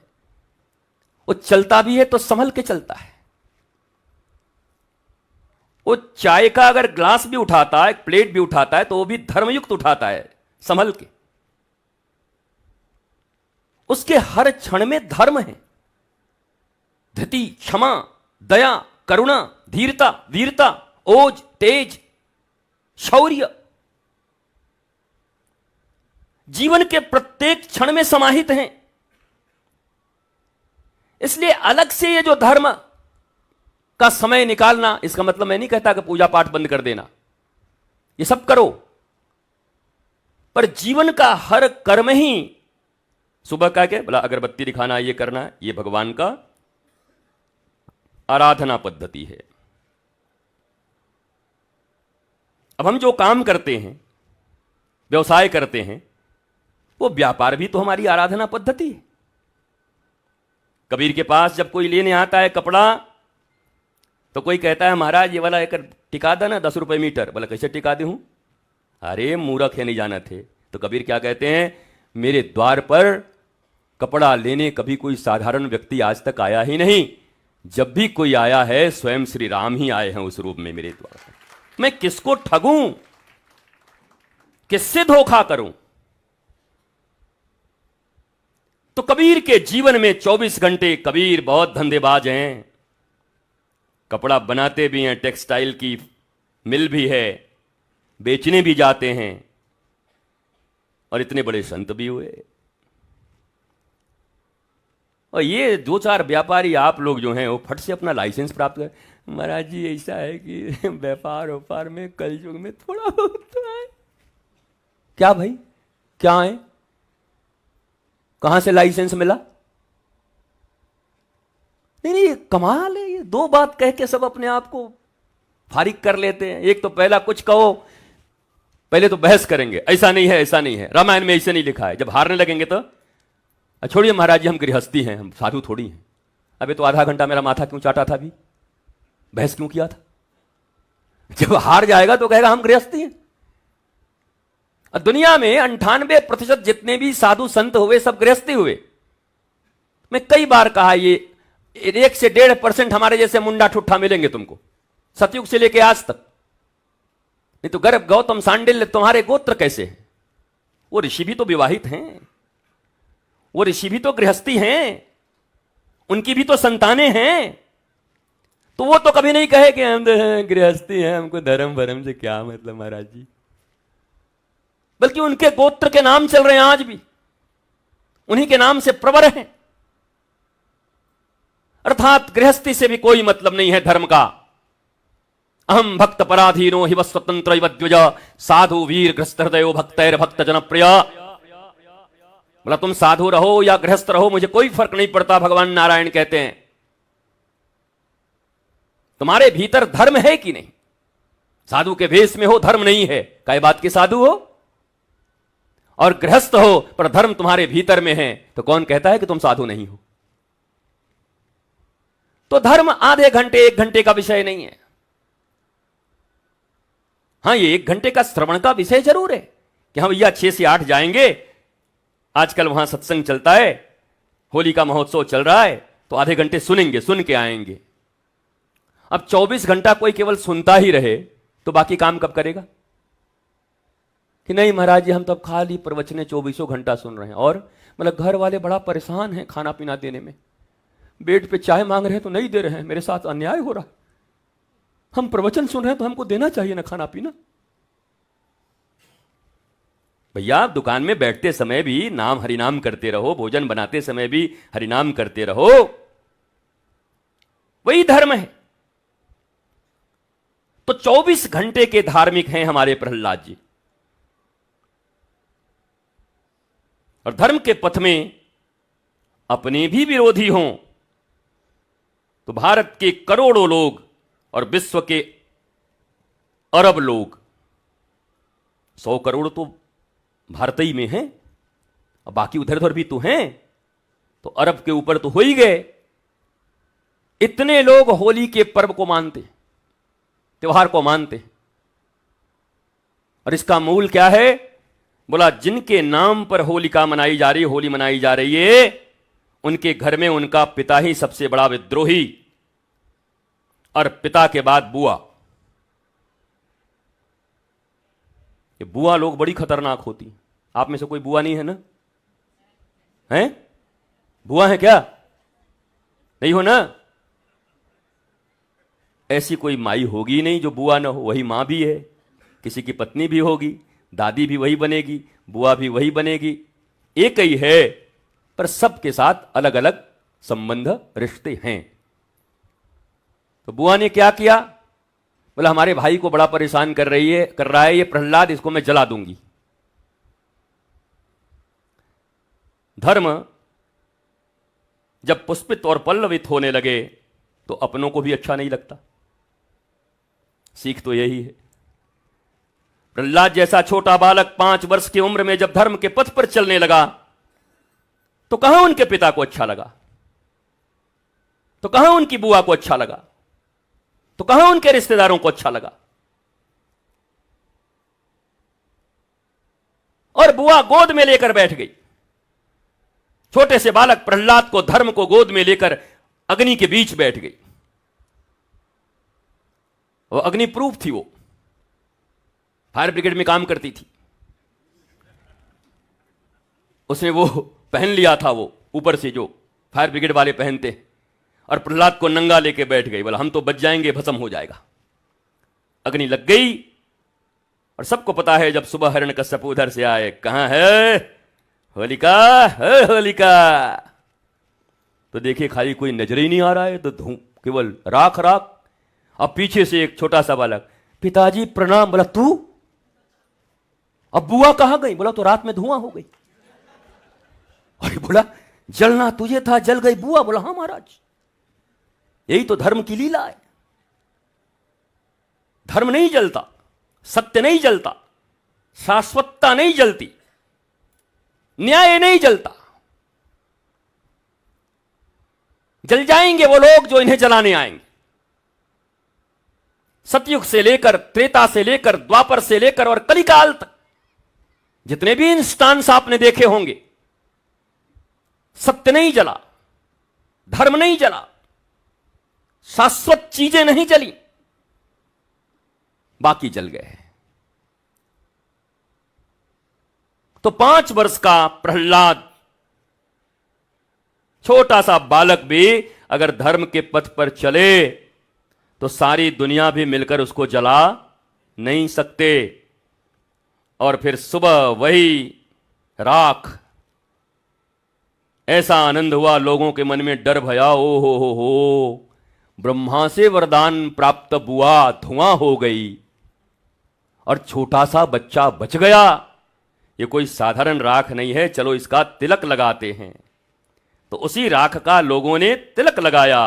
वो चलता भी है तो संभल के चलता है। वो चाय का अगर ग्लास भी उठाता है, प्लेट भी उठाता है, तो वो भी धर्मयुक्त उठाता है, संभल के। उसके हर क्षण में धर्म है। धृति, क्षमा, दया, करुणा, धीरता, वीरता, ओज, तेज, शौर्य जीवन के प्रत्येक क्षण में समाहित हैं। इसलिए अलग से ये जो धर्म का समय निकालना, इसका मतलब मैं नहीं कहता कि पूजा पाठ बंद कर देना, ये सब करो, पर जीवन का हर कर्म ही सुबह का के बोला अगरबत्ती दिखाना, ये करना, ये भगवान का आराधना पद्धति है। अब हम जो काम करते हैं, व्यवसाय करते हैं, वो व्यापार भी तो हमारी आराधना पद्धति है। कबीर के पास जब कोई लेने आता है कपड़ा, तो कोई कहता है महाराज ये वाला एक टिका दे ना 10 रुपए मीटर। बोला कैसे टिका दूं? अरे मूर्ख है, नहीं जाना थे। तो कबीर क्या कहते हैं, मेरे द्वार पर कपड़ा लेने कभी कोई साधारण व्यक्ति आज तक आया ही नहीं। जब भी कोई आया है स्वयं श्री राम ही आए हैं उस रूप में मेरे द्वार पर। मैं किसको ठगूं, किससे धोखा करूं? तो कबीर के जीवन में 24 घंटे कबीर बहुत धंधेबाज हैं। कपड़ा बनाते भी हैं, टेक्सटाइल की मिल भी है, बेचने भी जाते हैं, और इतने बड़े संत भी हुए। और ये 2-4 व्यापारी आप लोग जो हैं वो फट से अपना लाइसेंस प्राप्त कर, महाराज जी ऐसा है कि व्यापार में कलयुग में थोड़ा बहुत तो है। क्या भाई, क्या है, कहां से लाइसेंस मिला? नहीं, कमाल है। ये 2 बात कह के सब अपने आप को फारिग कर लेते हैं। एक तो पहला कुछ कहो, पहले तो बहस करेंगे, ऐसा नहीं है, ऐसा नहीं है, रामायण में ऐसे नहीं लिखा है। जब हारने लगेंगे तो छोड़िए महाराज जी, हम गृहस्थी हैं, हम साधु थोड़ी हैं। अबे तो आधा घंटा मेरा माथा क्यों चाटा था, अभी बहस क्यों किया था? जब हार जाएगा तो कहेगा हम गृहस्थी हैं। और दुनिया में 98% जितने भी साधु संत हुए सब गृहस्थी हुए। मैं कई बार कहा, ये 1 से 1.5% हमारे जैसे मुंडा ठुट्ठा मिलेंगे तुमको, सतयुग से लेके आज तक। नहीं तो गर्भ, गौतम, सांडिल्य तुम्हारे गोत्र कैसे हैं? वो ऋषि भी तो विवाहित हैं, वो ऋषि भी तो गृहस्थी हैं, उनकी भी तो संतानें हैं। तो वो तो कभी नहीं कहे कि हम गृहस्थी हैं, हमको धर्म भरम से क्या मतलब महाराज जी। बल्कि उनके गोत्र के नाम चल रहे हैं आज भी, उन्हीं के नाम से प्रवर हैं। अर्थात गृहस्थी से भी कोई मतलब नहीं है धर्म का। अहम भक्त पराधीनो हिव स्वतंत्र द्विज साधु वीर गृहस्थ हृदयो भक्तैर भक्त जनप्रिय। बोला तुम साधु रहो या गृहस्थ रहो, मुझे कोई फर्क नहीं पड़ता। भगवान नारायण कहते हैं तुम्हारे भीतर धर्म है कि नहीं। साधु के भेष में हो, धर्म नहीं है, काय बात के साधु हो। और गृहस्थ हो पर धर्म तुम्हारे भीतर में है, तो कौन कहता है कि तुम साधु नहीं हो। तो धर्म आधे घंटे 1 घंटे का विषय नहीं है। हां, ये 1 घंटे का श्रवण का विषय जरूर है कि हम भैया 6 से 8 जाएंगे। आजकल वहां सत्संग चलता है, होली का महोत्सव चल रहा है, तो आधे घंटे सुनेंगे, सुन के आएंगे। अब 24 घंटा कोई केवल सुनता ही रहे तो बाकी काम कब करेगा? कि नहीं महाराज जी हम तो खाली प्रवचने 24 घंटा सुन रहे हैं, और मतलब घर वाले बड़ा परेशान हैं खाना पीना देने में, बेड पे चाय मांग रहे हैं तो नहीं दे रहे हैं, मेरे साथ अन्याय हो रहा है, हम प्रवचन सुन रहे हैं तो हमको देना चाहिए ना खाना पीना। भैया आप दुकान में बैठते समय भी नाम हरिनाम करते रहो, भोजन बनाते समय भी हरिनाम करते रहो, वही धर्म है। तो 24 घंटे के धार्मिक हैं हमारे प्रहलाद जी, और धर्म के पथ में अपने भी विरोधी हों तो भारत के करोड़ों लोग और विश्व के अरब लोग, 100 करोड़ तो भारत ही में हैं, और बाकी उधर उधर भी तो हैं, तो अरब के ऊपर तो हो ही गए। इतने लोग होली के पर्व को मानते, त्योहार को मानते, और इसका मूल क्या है? बोला जिनके नाम पर होलिका मनाई जा रही, होली मनाई जा रही है, उनके घर में उनका पिता ही सबसे बड़ा विद्रोही, और पिता के बाद बुआ। ये बुआ लोग बड़ी खतरनाक होती। आप में से कोई बुआ नहीं है ना? हैं? बुआ है क्या? नहीं हो ना? ऐसी कोई माई होगी नहीं जो बुआ ना हो, वही मां भी है, किसी की पत्नी भी होगी, दादी भी वही बनेगी, बुआ भी वही बनेगी, एक ही है, पर सबके साथ अलग अलग संबंध रिश्ते हैं। तो बुआ ने क्या किया? बोला हमारे भाई को बड़ा परेशान कर रहा है ये प्रहलाद, इसको मैं जला दूंगी। धर्म जब पुष्पित और पल्लवित होने लगे तो अपनों को भी अच्छा नहीं लगता। सीख तो यही है। प्रहलाद जैसा छोटा बालक 5 वर्ष की उम्र में जब धर्म के पथ पर चलने लगा तो कहां उनके पिता को अच्छा लगा, तो कहां उनकी बुआ को अच्छा लगा, तो कहां उनके रिश्तेदारों को अच्छा लगा। और बुआ गोद में लेकर बैठ गई। छोटे से बालक प्रहलाद को, धर्म को गोद में लेकर अग्नि के बीच बैठ गई। वो अग्नि प्रूफ थी, वो फायर ब्रिगेड में काम करती थी, उसने वो पहन लिया था, वो ऊपर से जो फायर ब्रिगेड वाले पहनते हैं, और प्रहलाद को नंगा लेके बैठ गई। बोला हम तो बच जाएंगे, भस्म हो जाएगा। अग्नि लग गई, और सबको पता है जब सुबह हिरण्यकश्यप उधर से आए, कहां है होलिका, है होलिका, तो देखिए खाली कोई नजर ही नहीं आ रहा है, तो केवल राख राख। अब पीछे से एक छोटा सा बालक, पिताजी प्रणाम। बोला तू? अब बुआ कहां गई? बोला तो रात में धुआं हो गई। और बोला जलना तुझे था, जल गई बुआ। बोला हां महाराज, यही तो धर्म की लीला है। धर्म नहीं जलता, सत्य नहीं जलता, शाश्वतता नहीं जलती, न्याय नहीं जलता। जल जाएंगे वो लोग जो इन्हें जलाने आएंगे। सतयुग से लेकर, त्रेता से लेकर, द्वापर से लेकर और कलिकाल तक जितने भी इंस्टांस आपने देखे होंगे, सत्य नहीं जला, धर्म नहीं जला, शाश्वत चीजें नहीं जली, बाकी जल गए हैं। तो 5 वर्ष का प्रहलाद, छोटा सा बालक भी अगर धर्म के पथ पर चले तो सारी दुनिया भी मिलकर उसको जला नहीं सकते। और फिर सुबह वही राख। ऐसा आनंद हुआ, लोगों के मन में डर भया, ओ हो, ब्रह्मा से वरदान प्राप्त बुआ धुआं हो गई और छोटा सा बच्चा बच गया। ये कोई साधारण राख नहीं है, चलो इसका तिलक लगाते हैं। तो उसी राख का लोगों ने तिलक लगाया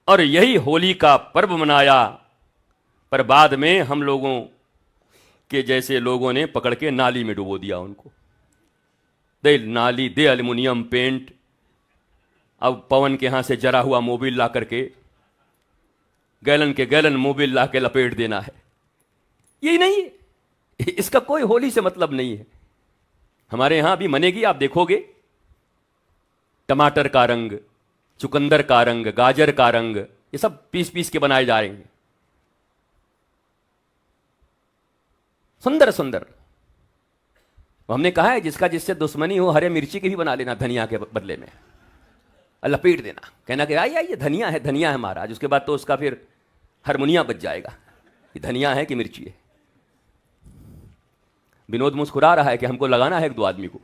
और यही होली का पर्व मनाया। पर बाद में हम लोगों के जैसे लोगों ने पकड़ के नाली में डुबो दिया उनको। दे नाली, दे एल्युमिनियम पेंट। अब पवन के यहां से जरा हुआ मोबिल ला करके, गैलन के गैलन मोबिल ला के लपेट देना है। यही नहीं है, इसका कोई होली से मतलब नहीं है। हमारे यहां भी मनेगी, आप देखोगे, टमाटर का रंग, चुकंदर का रंग, गाजर का रंग, ये सब पीस पीस के बनाए जा रहे हैं। सुंदर सुंदर। हमने कहा है जिसका जिससे दुश्मनी हो हरे मिर्ची की भी बना लेना धनिया के बदले में, लपेट देना, कहना कि आइए ये धनिया है महाराज। उसके बाद तो उसका फिर हारमोनिया बज जाएगा कि धनिया है कि मिर्ची है। विनोद मुस्कुरा रहा है कि हमको लगाना है एक दो आदमी को।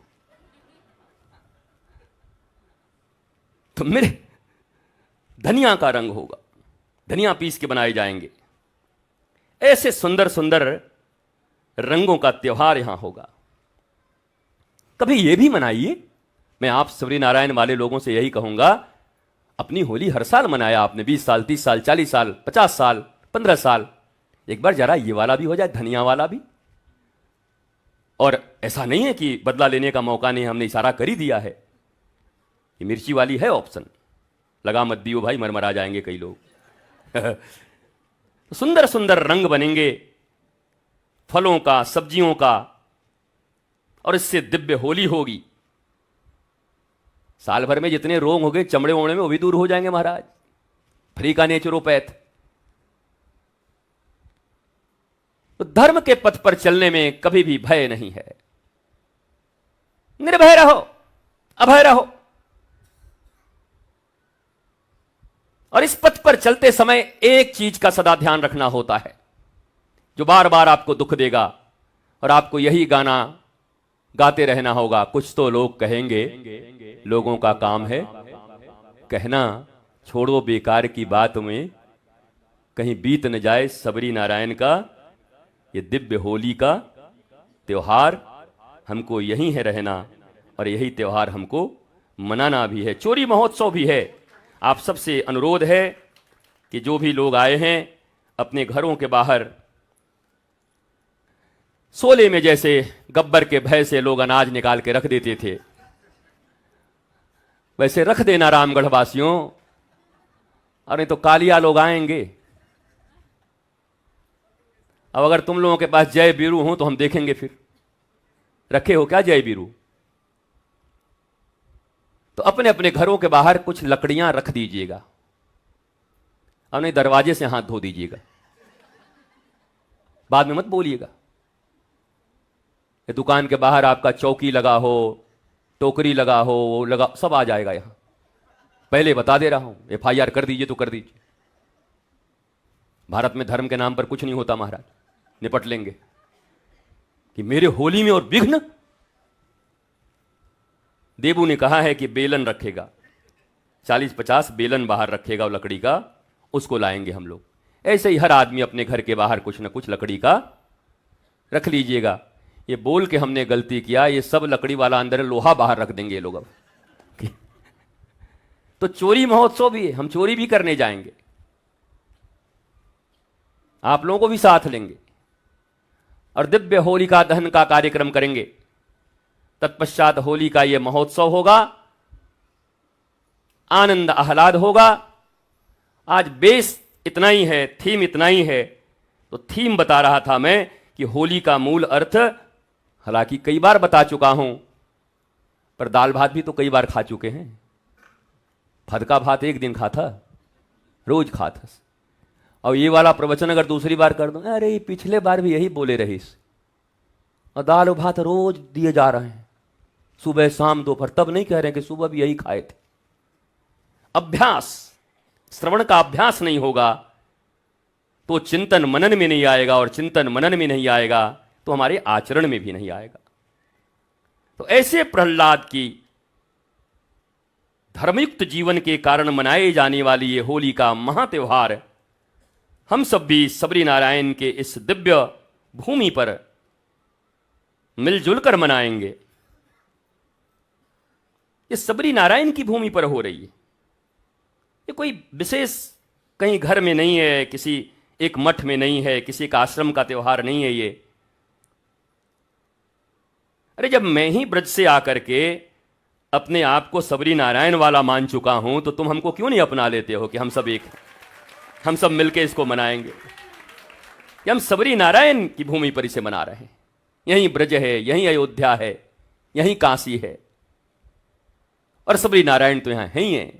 तो मेरे धनिया का रंग होगा, धनिया पीस के बनाए जाएंगे। ऐसे सुंदर सुंदर रंगों का त्योहार यहां होगा। कभी यह भी मनाइए। मैं आप सबरी नारायण वाले लोगों से यही कहूंगा, अपनी होली हर साल मनाया आपने, 20 साल, 30 साल, 40 साल, 50 साल, 15 साल, एक बार जरा ये वाला भी हो जाए, धनिया वाला भी। और ऐसा नहीं है कि बदला लेने का मौका नहीं, हमने इशारा कर ही दिया है कि मिर्ची वाली है ऑप्शन, लगा मत दियो भाई, मरमरा जाएंगे कई लोग। सुंदर सुंदर रंग बनेंगे फलों का, सब्जियों का, और इससे दिव्य होली होगी। साल भर में जितने रोग हो गए चमड़े ओमड़े में, वो भी दूर हो जाएंगे महाराज। फ्री का नेचुरोपैथ। तो धर्म के पथ पर चलने में कभी भी भय नहीं है। निर्भय रहो, अभय रहो। और इस पथ पर चलते समय एक चीज का सदा ध्यान रखना होता है, जो बार बार आपको दुख देगा, और आपको यही गाना गाते रहना होगा। कुछ तो लोग कहेंगे, लोगों का काम है कहना, छोड़ो बेकार की बात में, कहीं बीत न जाए सबरी नारायण का ये दिव्य होली का त्योहार। हमको यही है रहना, और यही त्योहार हमको मनाना भी है। चोरी महोत्सव भी है। आप सबसे अनुरोध है कि जो भी लोग आए हैं अपने घरों के बाहर, सोले में जैसे गब्बर के भय से लोग अनाज निकाल के रख देते थे, वैसे रख देना रामगढ़ वासियों। अरे तो कालिया लोग आएंगे। अब अगर तुम लोगों के पास जय बीरू हो तो हम देखेंगे फिर। रखे हो क्या जय बीरू? तो अपने अपने घरों के बाहर कुछ लकड़ियां रख दीजिएगा, अपने दरवाजे से हाथ धो दीजिएगा, बाद में मत बोलिएगा। दुकान के बाहर आपका चौकी लगा हो, टोकरी लगा हो, वो लगा, सब आ जाएगा यहां। पहले बता दे रहा हूं, FIR कर दीजिए तो कर दीजिए। भारत में धर्म के नाम पर कुछ नहीं होता महाराज, निपट लेंगे। कि मेरे होली में और विघ्न। देबू ने कहा है कि बेलन रखेगा, 40-50 बेलन बाहर रखेगा, वो लकड़ी का, उसको लाएंगे हम लोग। ऐसे ही हर आदमी अपने घर के बाहर कुछ ना कुछ लकड़ी का रख लीजिएगा। ये बोल के हमने गलती किया, ये सब लकड़ी वाला अंदर लोहा बाहर रख देंगे ये लोग अब। तो चोरी महोत्सव भी है, हम चोरी भी करने जाएंगे, आप लोगों को भी साथ लेंगे, और दिव्य होलिका दहन का कार्यक्रम करेंगे। तत्पश्चात होली का यह महोत्सव होगा, आनंद आह्लाद होगा। आज बेस इतना ही है, थीम इतना ही है। तो थीम बता रहा था मैं कि होली का मूल अर्थ, हालांकि कई बार बता चुका हूं, पर दाल भात भी तो कई बार खा चुके हैं। फदका भात एक दिन खाता, रोज खाता। और ये वाला प्रवचन अगर दूसरी बार कर दूं, अरे पिछले बार भी यही बोले रहीस, और दाल भात रोज दिए जा रहे हैं, सुबह शाम दोपहर। तब नहीं कह रहे कि सुबह भी यही खाए थे। अभ्यास, श्रवण का अभ्यास नहीं होगा तो चिंतन मनन में नहीं आएगा, और चिंतन मनन में नहीं आएगा तो हमारे आचरण में भी नहीं आएगा। तो ऐसे प्रहलाद की धर्मयुक्त जीवन के कारण मनाए जाने वाली ये होली का महात्योहार हम सब भी सबरी नारायण के इस दिव्य भूमि पर मिलजुल कर मनाएंगे। ये सबरी नारायण की भूमि पर हो रही है। ये कोई विशेष कहीं घर में नहीं है, किसी एक मठ में नहीं है, किसी का आश्रम का त्योहार नहीं है ये। अरे जब मैं ही ब्रज से आकर के अपने आप को सबरी नारायण वाला मान चुका हूं, तो तुम हमको क्यों नहीं अपना लेते हो कि हम सब एक, हम सब मिलके इसको मनाएंगे। कि हम सबरी नारायण की भूमि पर इसे मना रहे हैं। यहीं ब्रज है, यहीं अयोध्या है, यहीं काशी है, और सबरी नारायण तो यहां है ही है।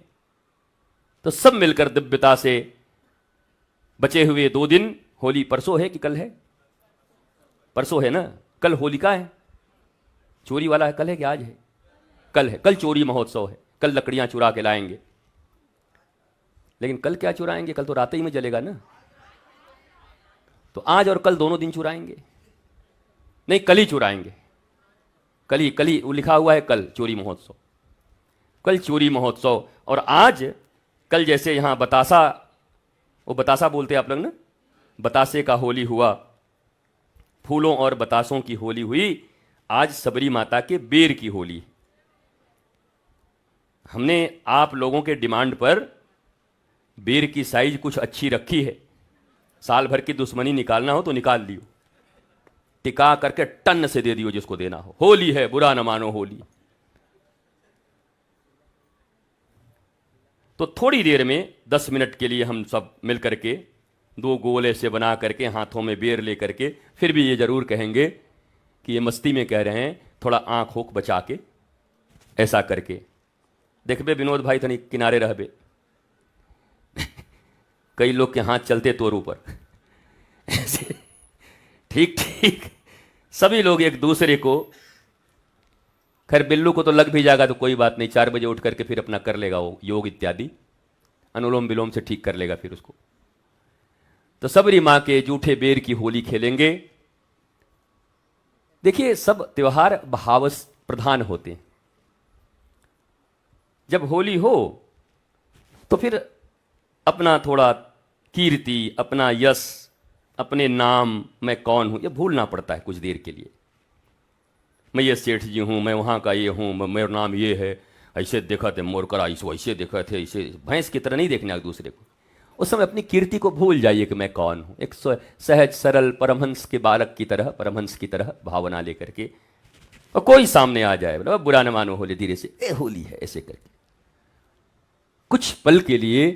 तो सब मिलकर दिव्यता से बचे हुए 2 दिन, होली परसों है कि कल है, परसों है ना, कल होलिका है, चोरी वाला है, कल है कि आज है? कल है, कल चोरी महोत्सव है, कल लकड़ियां चुरा के लाएंगे। लेकिन कल क्या चुराएंगे? कल तो रात ही में जलेगा ना। तो आज और कल दोनों दिन चुराएंगे? नहीं, कल ही चुराएंगे। कल ही वो लिखा हुआ है, कल चोरी महोत्सव, कल चोरी महोत्सव। और आज कल जैसे यहां बतासा, वो बतासा बोलते हैं आप लोग ना, बतासे का होली हुआ, फूलों और बतासों की होली हुई। आज सबरी माता के बेर की होली। हमने आप लोगों के डिमांड पर बेर की साइज कुछ अच्छी रखी है। साल भर की दुश्मनी निकालना हो तो निकाल लियो, टिका करके टन से दे दियो जिसको देना हो। होली है, बुरा न मानो होली। तो थोड़ी देर में 10 मिनट के लिए हम सब मिल करके 2 गोले से बना करके हाथों में बेर ले करके फिर भी ये जरूर कहेंगे कि ये मस्ती में कह रहे हैं, थोड़ा आंख होक बचा के ऐसा करके देखबे विनोद भाई, तनी किनारे रहबे। कई लोग के हाथ चलते तोर ऊपर ऐसे, ठीक ठीक सभी लोग एक दूसरे को, खैर बिल्लू को तो लग भी जाएगा तो कोई बात नहीं, 4 बजे उठ करके फिर अपना कर लेगा वो योग इत्यादि, अनुलोम विलोम से ठीक कर लेगा फिर उसको। तो सबरी मां के जूठे बेर की होली खेलेंगे। देखिए, सब त्योहार भाव प्रधान होते हैं। जब होली हो तो फिर अपना थोड़ा कीर्ति, अपना यश, अपने नाम, मैं कौन हूं, ये भूलना पड़ता है कुछ देर के लिए। मैं ये सेठ जी हूं, मैं वहां का ये हूं, मेरा नाम ये है, ऐसे देखा थे मोर करा, ऐसे देखा थे, ऐसे भैंस की तरह नहीं देखना एक दूसरे को। उस समय अपनी कीर्ति को भूल जाइए कि मैं कौन हूं। एक सहज सरल परमहंस के बालक की तरह, परमहंस की तरह भावना लेकर के, और कोई सामने आ जाए, बोला बुरा न मानो होली, धीरे से ए होली है ऐसे करके कुछ पल के लिए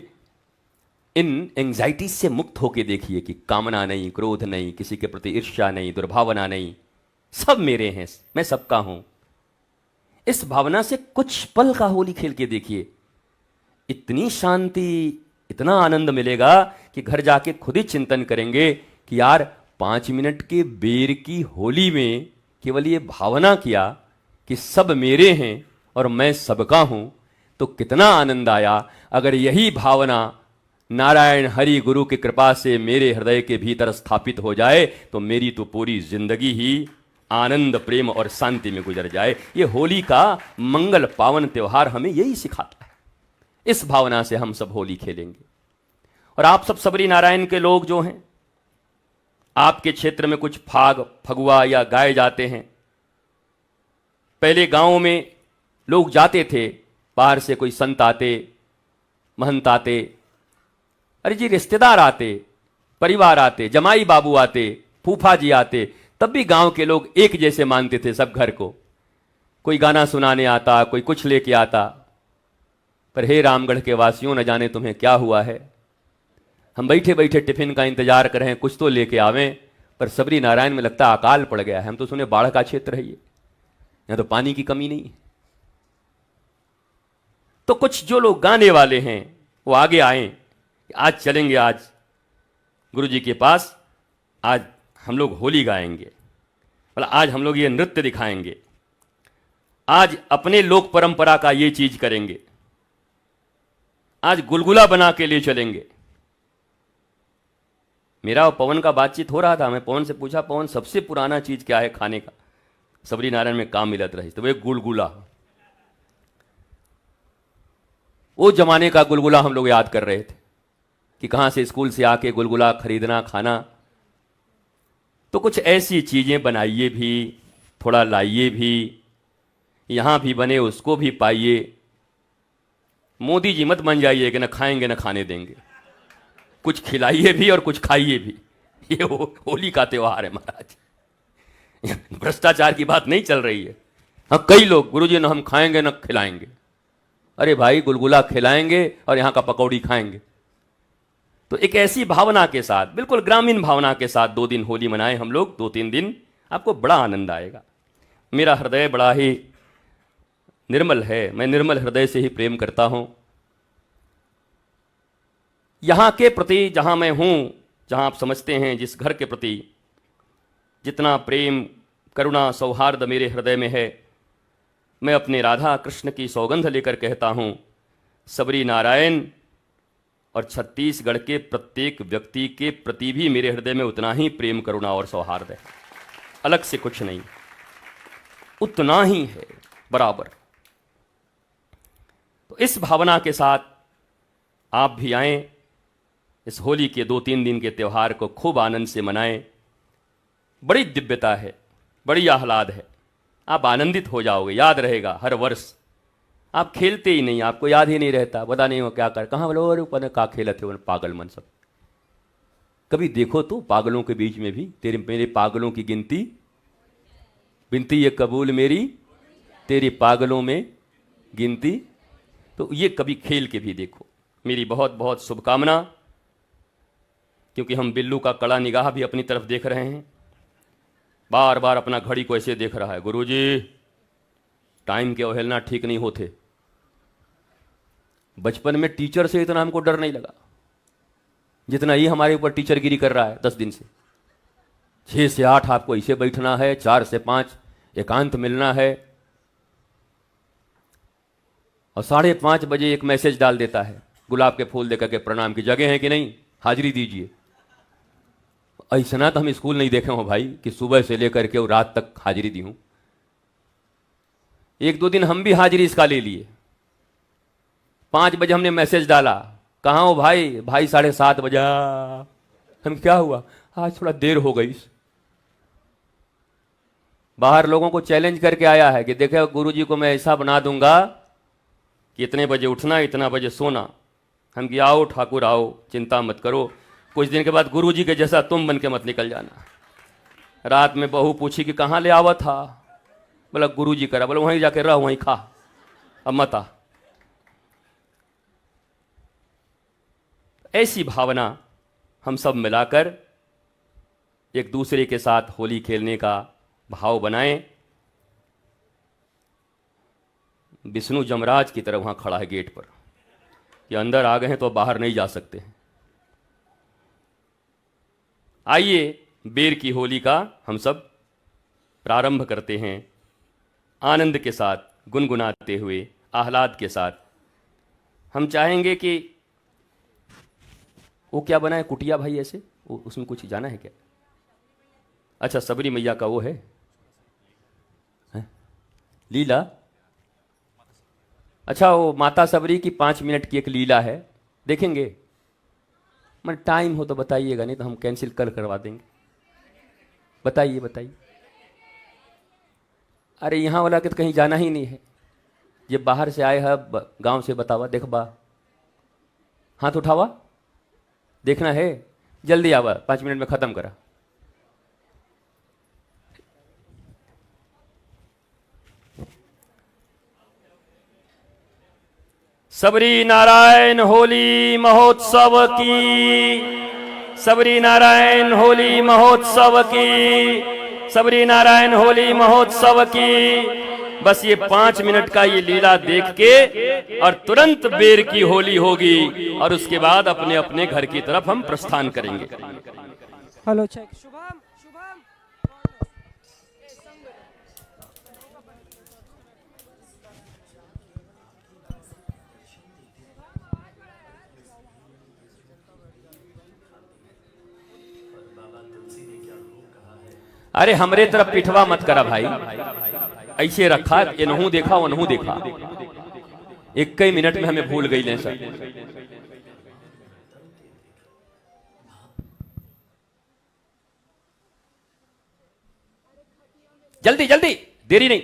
इन एंजाइटी से मुक्त होके देखिए कि कामना नहीं, क्रोध नहीं, किसी के प्रति ईर्ष्या नहीं, दुर्भावना नहीं, सब मेरे हैं, मैं सबका हूं। इस भावना से कुछ पल का होली खेल के देखिए, इतनी शांति, इतना आनंद मिलेगा कि घर जाके खुद ही चिंतन करेंगे कि यार 5 मिनट के बेर की होली में केवल ये भावना किया कि सब मेरे हैं और मैं सबका हूं, तो कितना आनंद आया। अगर यही भावना नारायण हरि गुरु की कृपा से मेरे हृदय के भीतर स्थापित हो जाए तो मेरी तो पूरी जिंदगी ही आनंद, प्रेम और शांति में गुजर जाए। ये होली का मंगल पावन त्योहार हमें यही सिखाता है। इस भावना से हम सब होली खेलेंगे। और आप सब सबरी नारायण के लोग जो हैं, आपके क्षेत्र में कुछ फाग, फगुआ या गाए जाते हैं। पहले गांवों में लोग जाते थे, बाहर से कोई संत आते, महंत आते, अरे जी रिश्तेदार आते, परिवार आते, जमाई बाबू आते, फूफा जी आते, तब भी गांव के लोग एक जैसे मानते थे सब घर को। कोई गाना सुनाने आता, कोई कुछ लेके आता। पर हे रामगढ़ के वासियों, न जाने तुम्हें क्या हुआ है, हम बैठे बैठे टिफिन का इंतजार कर रहे हैं, कुछ तो लेके आवें, पर सबरी नारायण में लगता अकाल पड़ गया है। हम तो सुने बाढ़ का क्षेत्र है ये, यहां तो पानी की कमी नहीं है। तो कुछ जो लोग गाने वाले हैं वो आगे आए, आज चलेंगे, आज गुरु जी के पास, आज हम लोग होली गाएंगे, मतलब आज हम लोग ये नृत्य दिखाएंगे, आज अपने लोक परंपरा का ये चीज करेंगे, आज गुलगुला बना के लिए चलेंगे। मेरा और पवन का बातचीत हो रहा था, मैं पवन से पूछा, पवन सबसे पुराना चीज क्या है खाने का? सबरी नारायण में काम मिलत रही, तो वे गुलगुला, वो जमाने का गुलगुला हम लोग याद कर रहे थे कि कहां से स्कूल से आके गुलगुला खरीदना, खाना। तो कुछ ऐसी चीजें बनाइए भी, थोड़ा लाइए भी, यहां भी बने उसको भी पाइए। मोदी जी मत बन जाइए कि न खाएंगे न खाने देंगे, कुछ खिलाइए भी और कुछ खाइए भी। ये होली का त्योहार है महाराज, भ्रष्टाचार की बात नहीं चल रही है। हाँ, कई लोग गुरुजी न हम खाएंगे न खिलाएंगे। अरे भाई, गुलगुला खिलाएंगे और यहां का पकौड़ी खाएंगे। तो एक ऐसी भावना के साथ, बिल्कुल ग्रामीण भावना के साथ 2 दिन होली मनाएं हम लोग, 2-3 दिन, आपको बड़ा आनंद आएगा। मेरा हृदय बड़ा ही निर्मल है, मैं निर्मल हृदय से ही प्रेम करता हूं। यहां के प्रति, जहां मैं हूं, जहां आप समझते हैं जिस घर के प्रति, जितना प्रेम करुणा सौहार्द मेरे हृदय में है, मैं अपने राधा कृष्ण की सौगंध लेकर कहता हूँ, सबरी नारायण और छत्तीसगढ़ के प्रत्येक व्यक्ति के प्रति भी मेरे हृदय में उतना ही प्रेम करुणा और सौहार्द है, अलग से कुछ नहीं, उतना ही है बराबर। तो इस भावना के साथ आप भी आएं, इस होली के 2-3 दिन के त्यौहार को खूब आनंद से मनाएं। बड़ी दिव्यता है, बड़ी आह्लाद है, आप आनंदित हो जाओगे, याद रहेगा हर वर्ष। आप खेलते ही नहीं, आपको याद ही नहीं रहता, पता नहीं वो क्या कर, कहाँ बोलो अरे ऊपर का खेलते हो पागल मन सब। कभी देखो तो पागलों के बीच में भी तेरे मेरे पागलों की गिनती, बिनती ये कबूल मेरी तेरे पागलों में गिनती। तो ये कभी खेल के भी देखो। मेरी बहुत बहुत शुभकामना, क्योंकि हम बिल्लू का कड़ा निगाह भी अपनी तरफ देख रहे हैं, बार बार अपना घड़ी को ऐसे देख रहा है, गुरुजी टाइम के अवहेलना ठीक नहीं होते। बचपन में टीचर से इतना हमको डर नहीं लगा जितना ही हमारे ऊपर टीचरगिरी कर रहा है 10 दिन से। 6 से 8 आपको इसे बैठना है, 4 से 5 एकांत मिलना है, और 5:30 बजे एक मैसेज डाल देता है गुलाब के फूल देकर के, प्रणाम की जगह है कि नहीं, हाजिरी दीजिए। ऐसा तो हम स्कूल नहीं देखे हो भाई कि सुबह से लेकर के और रात तक हाजिरी दी हूं। 1-2 दिन हम भी हाजिरी इसका ले लिए। 5 बजे हमने मैसेज डाला, कहाँ हो भाई? भाई 7:30 बजा। हम क्या हुआ? आज थोड़ा देर हो गई। बाहर लोगों को चैलेंज करके आया है कि देखो गुरुजी को मैं ऐसा बना दूंगा कि इतने बजे उठना, इतना बजे सोना। हम कि आओ ठाकुर आओ, चिंता मत करो, कुछ दिन के बाद गुरुजी के जैसा तुम बन के मत निकल जाना। रात में बहू पूछी कि कहाँ ले आवा था, बोला गुरुजी करा, बोला वहीं जाके रह, वहीं खा, अब मत आ। ऐसी भावना हम सब मिलाकर एक दूसरे के साथ होली खेलने का भाव बनाएं। विष्णु जमराज की तरह वहां खड़ा है गेट पर, कि अंदर आ गए हैं तो बाहर नहीं जा सकते हैं। आइए बेर की होली का हम सब प्रारंभ करते हैं, आनंद के साथ, गुनगुनाते हुए, आह्लाद के साथ। हम चाहेंगे कि वो क्या बना है कुटिया भाई, ऐसे उसमें कुछ जाना है क्या? अच्छा, सबरी मैया का वो है, लीला। अच्छा, वो माता सबरी की 5 मिनट की एक लीला है, देखेंगे? मैं टाइम हो तो बताइएगा, नहीं तो हम कैंसिल कल करवा देंगे। बताइए बताइए। अरे यहाँ वाला के तो कहीं जाना ही नहीं है, ये बाहर से आए है गांव से, बतावा देख बा, हाथ उठावा, देखना है, जल्दी आवा, 5 मिनट में खत्म करा। सबरी नारायण होली महोत्सव की, सबरी नारायण होली महोत्सव की, सबरी नारायण होली महोत्सव की। बस ये 5 मिनट का ये लीला देख के और तुरंत बेर की होली होगी, और उसके बाद अपने अपने घर की तरफ हम प्रस्थान करेंगे। Hello check. शुभम शुभम अरे हमरे तरफ पिठवा मत करा भाई, ऐसे रखा, ये नहू देखा वो नहू देखा, 1 मिनट में हमें भूल गई ले सर। जल्दी जल्दी, देरी नहीं।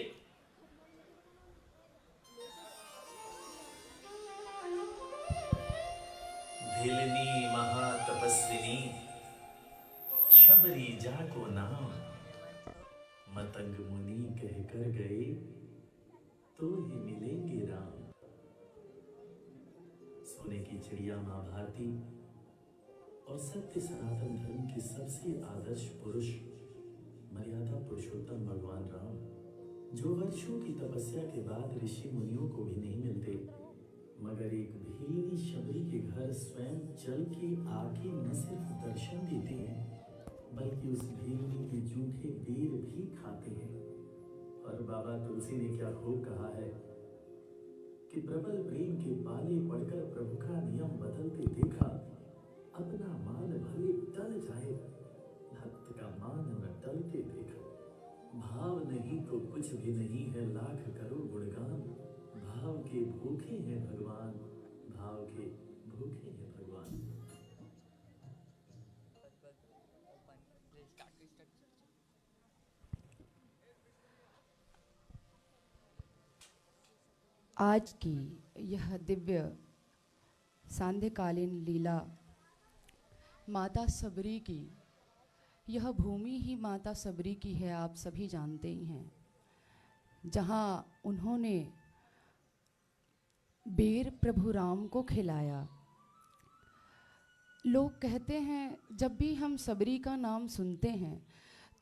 भिलनी महातपस्विनी शबरी जाको नाम, मतंग मुनि कह कर गए तो ही मिलेंगे राम। सोने की चिड़िया मां भारती और सत्य सनातन धर्म के सबसे आदर्श पुरुष मर्यादा पुरुषोत्तम भगवान राम, जो वर्षों की तपस्या के बाद ऋषि मुनियों को भी नहीं मिलते, मगर एक भीलनी शबरी के घर स्वयं चल के आके न सिर्फ दर्शन देते हैं बल्कि उस भेलनी में जूठे बेर भी खाते हैं। और बाबा तुलसी ने क्या खूब कहा है कि प्रबल प्रेम के पाले पड़कर प्रभु का नियम बदलते देखा, अपना मान भले टल जाए, भक्त का मान न टलते देखा। भाव नहीं तो कुछ भी नहीं है, लाख करो गुणगान, भाव के भूखे हैं भगवान, भाव के भूखे हैं भगवान। आज की यह दिव्य सांध्यकालीन लीला माता सबरी की, यह भूमि ही माता सबरी की है, आप सभी जानते ही हैं, जहाँ उन्होंने बेर प्रभु राम को खिलाया। लोग कहते हैं जब भी हम सबरी का नाम सुनते हैं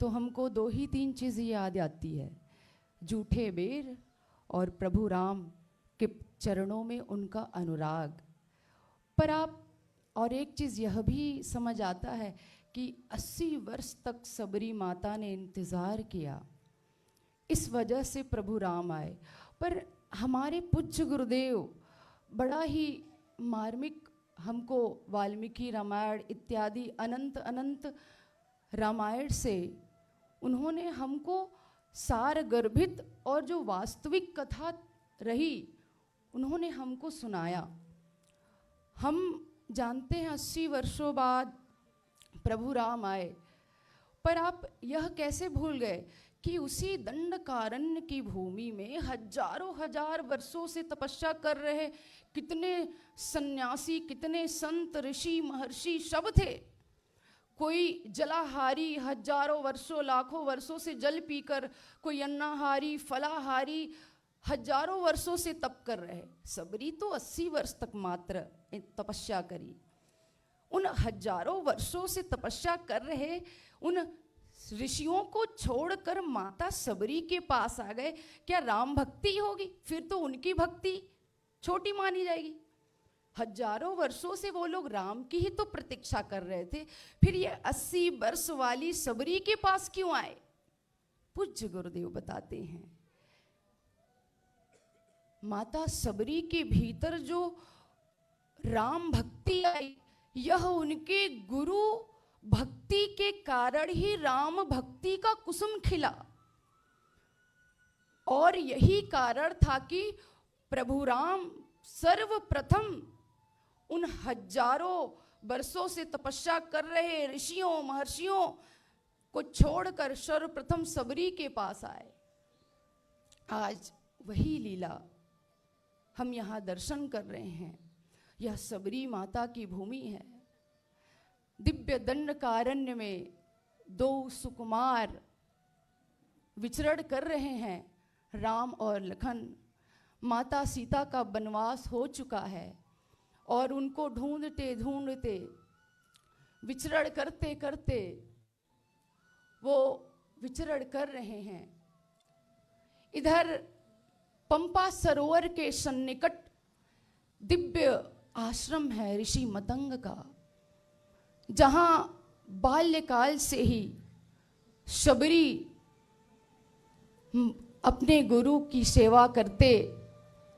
तो हमको 2 ही 3 चीज़ याद आती है, जूठे बेर और प्रभु राम के चरणों में उनका अनुराग। पर आप और एक चीज़ यह भी समझ आता है कि 80 वर्ष तक सबरी माता ने इंतज़ार किया, इस वजह से प्रभु राम आए। पर हमारे पूज्य गुरुदेव बड़ा ही मार्मिक हमको वाल्मीकि रामायण इत्यादि अनंत अनंत रामायण से उन्होंने हमको सार गर्भित और जो वास्तविक कथा रही उन्होंने हमको सुनाया। हम जानते हैं 80 वर्षों बाद प्रभु राम आए, पर आप यह कैसे भूल गए कि उसी दंडकारण्य की भूमि में हजारों हजार वर्षों से तपस्या कर रहे कितने सन्यासी, कितने संत, ऋषि, महर्षि सब थे। कोई जलाहारी हजारों वर्षों लाखों वर्षों से जल पीकर, कोई अन्नाहारी फलाहारी हजारों वर्षों से तप कर रहे। सबरी तो 80 वर्ष तक मात्र तपस्या करी। उन हजारों वर्षों से तपस्या कर रहे उन ऋषियों को छोड़कर माता सबरी के पास आ गए। क्या राम भक्ति होगी? फिर तो उनकी भक्ति छोटी मानी जाएगी। हजारों वर्षों से वो लोग राम की ही तो प्रतीक्षा कर रहे थे, फिर ये 80 वर्ष वाली सबरी के पास क्यों आए? पूज्य गुरुदेव बताते हैं, माता सबरी के भीतर जो राम भक्ति आई, यह उनके गुरु भक्ति के कारण ही राम भक्ति का कुसुम खिला। और यही कारण था कि प्रभु राम सर्वप्रथम उन हजारों वर्षों से तपस्या कर रहे ऋषियों महर्षियों को छोड़कर सर्वप्रथम सबरी के पास आए। आज वही लीला हम यहाँ दर्शन कर रहे हैं। यह सबरी माता की भूमि है। दिव्य दंडकारण्य में 2 सुकुमार विचरण कर रहे हैं, राम और लखन। माता सीता का वनवास हो चुका है और उनको ढूंढते ढूंढते विचरण करते करते वो विचरण कर रहे हैं। इधर पंपा सरोवर के सन्निकट दिव्य आश्रम है ऋषि मतंग का, जहां बाल्यकाल से ही शबरी अपने गुरु की सेवा करते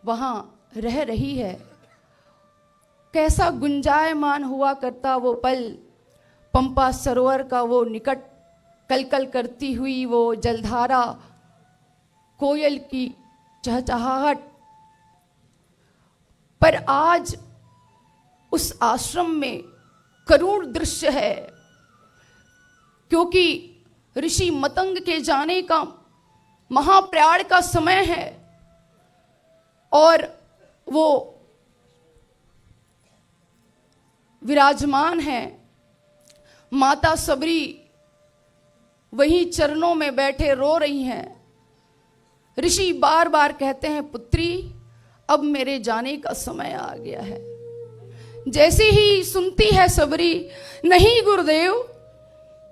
वहां रह रही है। कैसा गुंजायमान हुआ करता वो पल, पंपा सरोवर का वो निकट, कलकल करती हुई वो जलधारा, कोयल की चहचहाहट। पर आज उस आश्रम में करुण दृश्य है, क्योंकि ऋषि मतंग के जाने का महाप्रयाण का समय है और वो विराजमान है। माता सबरी वहीं चरणों में बैठे रो रही हैं। ऋषि बार बार कहते हैं, पुत्री अब मेरे जाने का समय आ गया है। जैसे ही सुनती है सबरी, नहीं गुरुदेव,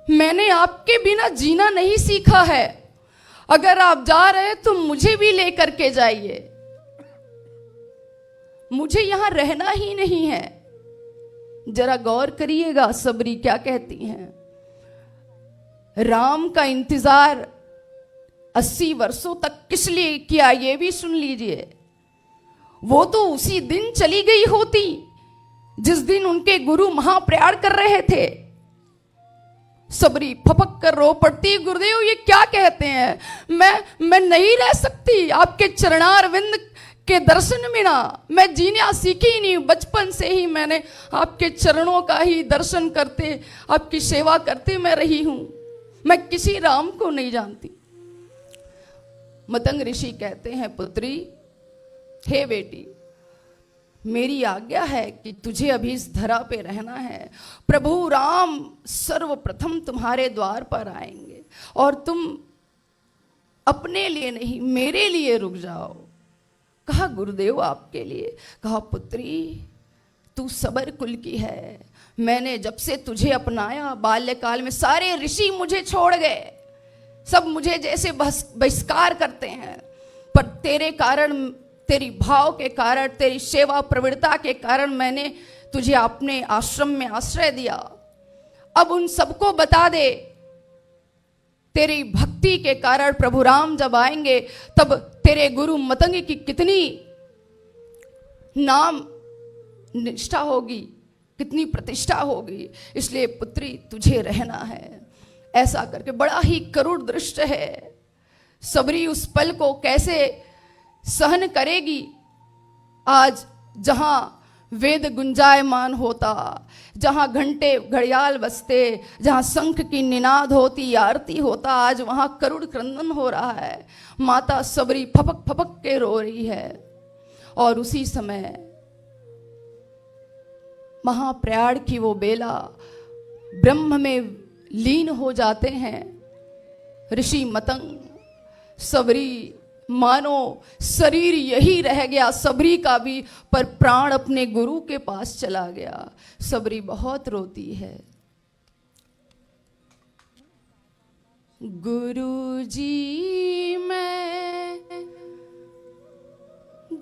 मैंने आपके बिना जीना नहीं सीखा है, अगर आप जा रहे तो मुझे भी लेकर के जाइए, मुझे यहां रहना ही नहीं है। जरा गौर करिएगा सबरी क्या कहती हैं। राम का इंतजार 80 वर्षों तक किस लिए किया, ये भी सुन लीजिए। वो तो उसी दिन चली गई होती जिस दिन उनके गुरु महाप्रयाण कर रहे थे। सबरी फपक कर रो पड़ती, गुरुदेव ये क्या कहते हैं, मैं नहीं रह सकती आपके चरणारविंद के दर्शन बिना। मैं जीना सीखी ही नहीं, बचपन से ही मैंने आपके चरणों का ही दर्शन करते, आपकी सेवा करते मैं रही हूं, मैं किसी राम को नहीं जानती। मतंग ऋषि कहते हैं, पुत्री, हे बेटी, मेरी आज्ञा है कि तुझे अभी इस धरा पे रहना है। प्रभु राम सर्वप्रथम तुम्हारे द्वार पर आएंगे और तुम अपने लिए नहीं मेरे लिए रुक जाओ। कहा, गुरुदेव आपके लिए? कहा, पुत्री, तू सबर कुल की है। मैंने जब से तुझे अपनाया, बाल्यकाल में सारे ऋषि मुझे छोड़ गए, सब मुझे जैसे बहिष्कार करते हैं, पर तेरे कारण, तेरी भाव के कारण, तेरी सेवा प्रवृत्ता के कारण मैंने तुझे अपने आश्रम में आश्रय दिया। अब उन सबको बता दे, तेरी भक्ति के कारण प्रभु राम जब आएंगे तब तेरे गुरु मतंग की कितनी नाम निष्ठा होगी, कितनी प्रतिष्ठा होगी। इसलिए पुत्री तुझे रहना है। ऐसा करके बड़ा ही करुण दृश्य है। सबरी उस पल को कैसे सहन करेगी। आज जहां वेद गुंजायमान होता, जहां घंटे घड़ियाल बजते, जहां शंख की निनाद होती, आरती होता, आज वहां करुण क्रंदन हो रहा है। माता सबरी फपक फपक के रो रही है। और उसी समय महाप्रयाण की वो बेला, ब्रह्म में लीन हो जाते हैं ऋषि मतंग। सबरी मानो शरीर यही रह गया सबरी का भी, पर प्राण अपने गुरु के पास चला गया। सबरी बहुत रोती है। गुरु जी मैं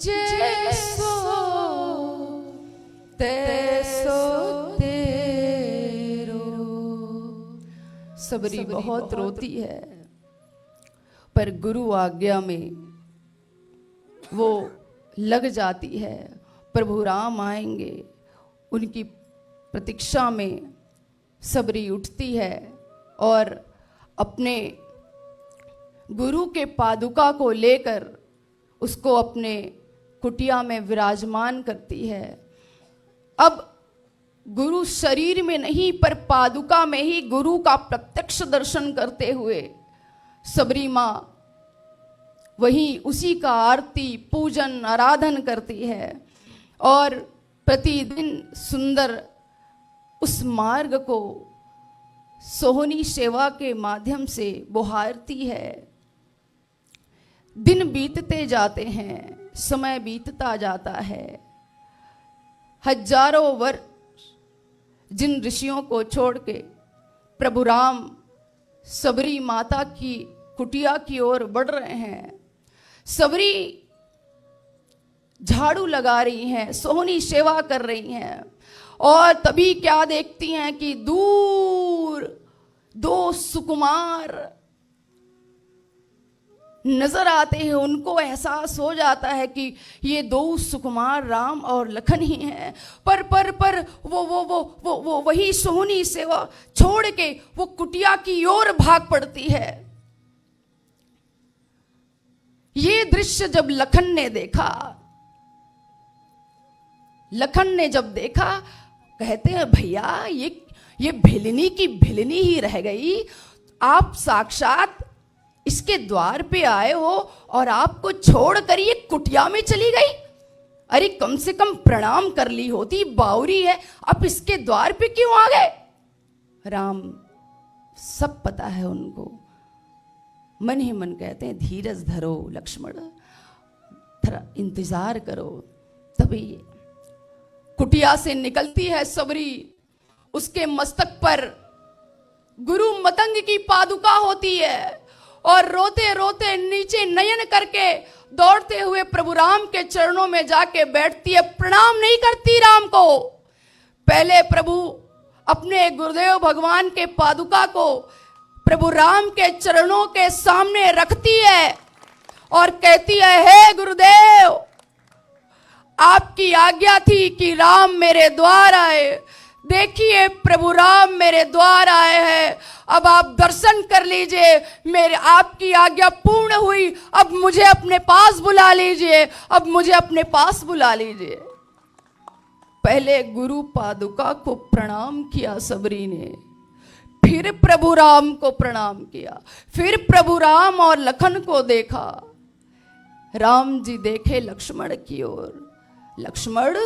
जैसो तैसो तेरो। सबरी बहुत रोती है, पर गुरु आज्ञा में वो लग जाती है। प्रभु राम आएंगे, उनकी प्रतीक्षा में सबरी उठती है और अपने गुरु के पादुका को लेकर उसको अपने कुटिया में विराजमान करती है। अब गुरु शरीर में नहीं, पर पादुका में ही गुरु का प्रत्यक्ष दर्शन करते हुए सबरी माँ वही उसी का आरती पूजन आराधन करती है और प्रतिदिन सुंदर उस मार्ग को सोहनी सेवा के माध्यम से बुहारती है। दिन बीतते जाते हैं, समय बीतता जाता है। हजारों वर्ष जिन ऋषियों को छोड़ के प्रभु राम सबरी माता की कुटिया की ओर बढ़ रहे हैं। सबरी झाड़ू लगा रही हैं, सोहनी सेवा कर रही हैं, और तभी क्या देखती हैं कि दूर दो सुकुमार नजर आते हैं। उनको एहसास हो जाता है कि ये दो सुकुमार राम और लखन ही हैं। पर वो वही सोहनी सेवा छोड़ के वो कुटिया की ओर भाग पड़ती है। ये दृश्य जब लखन ने देखा, कहते हैं भैया ये भिलनी की भिलनी ही रह गई। आप साक्षात इसके द्वार पे आए हो और आपको छोड़कर ये कुटिया में चली गई। अरे कम से कम प्रणाम कर ली होती, बावरी है, आप इसके द्वार पे क्यों आ गए? राम सब पता है उनको, मन ही मन कहते हैं धीरज धरो लक्ष्मण, थोड़ा इंतजार करो। तभी कुटिया से निकलती है सबरी, उसके मस्तक पर गुरु मतंग की पादुका होती है और रोते रोते नीचे नयन करके दौड़ते हुए प्रभु राम के चरणों में जाके बैठती है। प्रणाम नहीं करती राम को, पहले प्रभु अपने गुरुदेव भगवान के पादुका को प्रभु राम के चरणों के सामने रखती है और कहती है, हे गुरुदेव, आपकी आज्ञा थी कि राम मेरे द्वार आए। देखिए प्रभु राम मेरे द्वार आए हैं, अब आप दर्शन कर लीजिए। मेरे आपकी आज्ञा पूर्ण हुई, अब मुझे अपने पास बुला लीजिए, अब मुझे अपने पास बुला लीजिए। पहले गुरु पादुका को प्रणाम किया सबरी ने, फिर प्रभु राम को प्रणाम किया, फिर प्रभु राम और लखन को देखा। राम जी देखे लक्ष्मण की ओर, लक्ष्मण,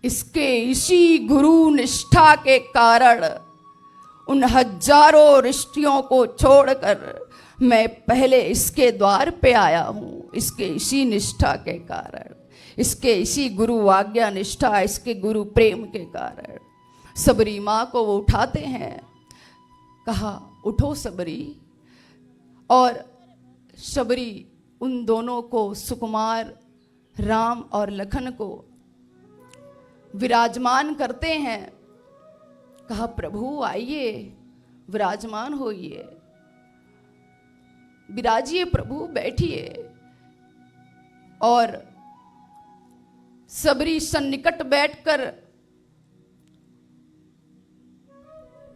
इसके इसी गुरु निष्ठा के कारण उन हजारों रिश्तियों को छोड़कर मैं पहले इसके द्वार पे आया हूं। इसके इसी निष्ठा के कारण, इसके इसी गुरु आज्ञा निष्ठा, इसके गुरु प्रेम के कारण। सबरी माँ को वो उठाते हैं, कहा उठो सबरी, और सबरी उन दोनों को, सुकुमार राम और लखन को विराजमान करते हैं। कहा प्रभु आइए, विराजमान होइए, विराजिए प्रभु, बैठिए। और सबरी सन्निकट बैठकर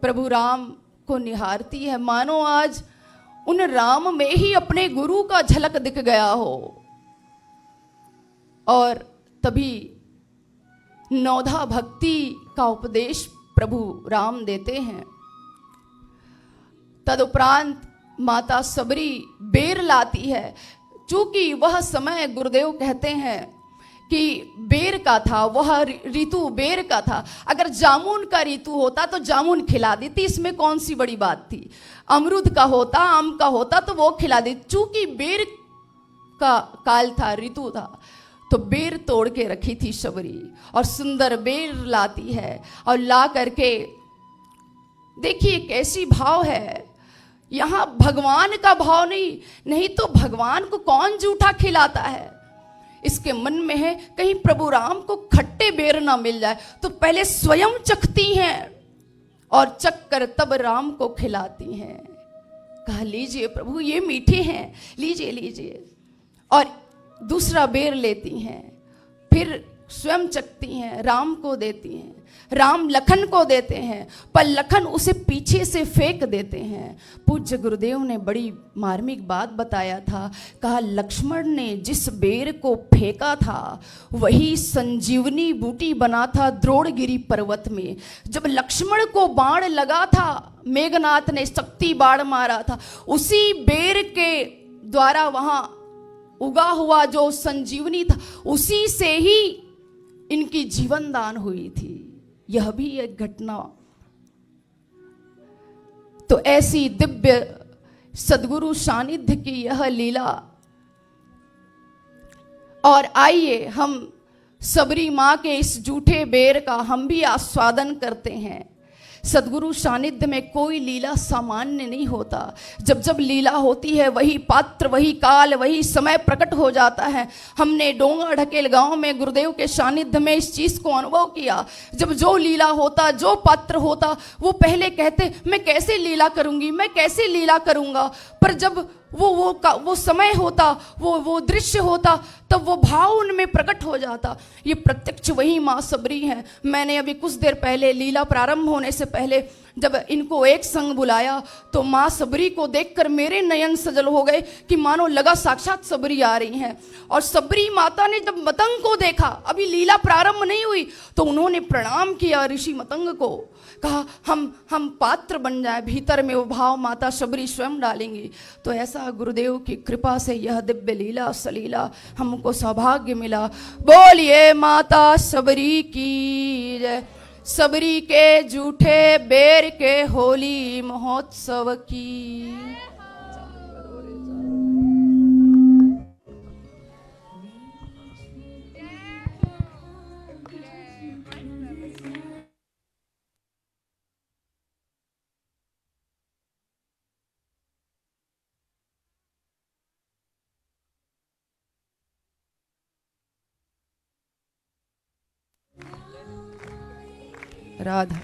प्रभु राम को निहारती है, मानो आज उन राम में ही अपने गुरु का झलक दिख गया हो। और तभी नौधा भक्ति का उपदेश प्रभु राम देते हैं। तदुपरांत माता सबरी बेर लाती है। चूंकि वह समय गुरुदेव कहते हैं कि बेर का था, वह ऋतु बेर का था। अगर जामुन का ऋतु होता तो जामुन खिला देती, इसमें कौन सी बड़ी बात थी। अमरूद का होता, आम का होता तो वो खिला देती। चूंकि बेर का काल था, ऋतु था, तो बेर तोड़ के रखी थी सबरी और सुंदर बेर लाती है। और ला करके देखिए कैसी भाव है, यहां भगवान का भाव नहीं तो भगवान को कौन जूठा खिलाता है। इसके मन में है कहीं प्रभु राम को खट्टे बेर ना मिल जाए, तो पहले स्वयं चखती हैं और चख कर तब राम को खिलाती हैं। कहा लीजिए प्रभु, ये मीठे हैं, लीजिए लीजिए। और दूसरा बेर लेती हैं, फिर स्वयं चखती हैं, राम को देती हैं, राम लखन को देते हैं, पर लखन उसे पीछे से फेंक देते हैं। पूज्य गुरुदेव ने बड़ी मार्मिक बात बताया था। कहा लक्ष्मण ने जिस बेर को फेंका था वही संजीवनी बूटी बना था द्रोणगिरी पर्वत में। जब लक्ष्मण को बाण लगा था, मेघनाथ ने शक्ति बाण मारा था, उसी बेर के द्वारा वहां उगा हुआ जो संजीवनी था, उसी से ही इनकी जीवन दान हुई थी। यह भी एक घटना। तो ऐसी दिव्य सदगुरु सानिध्य की यह लीला। और आइए हम सबरी माँ के इस जूठे बेर का हम भी आस्वादन करते हैं। सदगुरु सानिध्य में कोई लीला सामान्य नहीं होता। जब जब लीला होती है वही पात्र, वही काल, वही समय प्रकट हो जाता है। हमने डोंगा ढकेल गांव में गुरुदेव के सानिध्य में इस चीज को अनुभव किया। जब जो लीला होता, जो पात्र होता, वो पहले कहते मैं कैसे लीला करूंगी, मैं कैसे लीला करूंगा। पर जब वो समय होता, वो दृश्य होता, तब वो भाव उनमें प्रकट हो जाता। ये प्रत्यक्ष वही माँ सबरी है। मैंने अभी कुछ देर पहले लीला प्रारंभ होने से पहले जब इनको एक संग बुलाया तो माँ सबरी को देखकर मेरे नयन सजल हो गए कि मानो लगा साक्षात सबरी आ रही हैं। और सबरी माता ने जब मतंग को देखा, अभी लीला प्रारंभ नहीं हुई, तो उन्होंने प्रणाम किया ऋषि मतंग को। कहा हम पात्र बन जाए, भीतर में वो भाव माता सबरी स्वयं डालेंगी। तो ऐसा गुरुदेव की कृपा से यह दिव्य लीला सलीला हमको सौभाग्य मिला। बोलिए माता सबरी की जय। सबरी के जूठे बेर के होली महोत्सव की। राधा।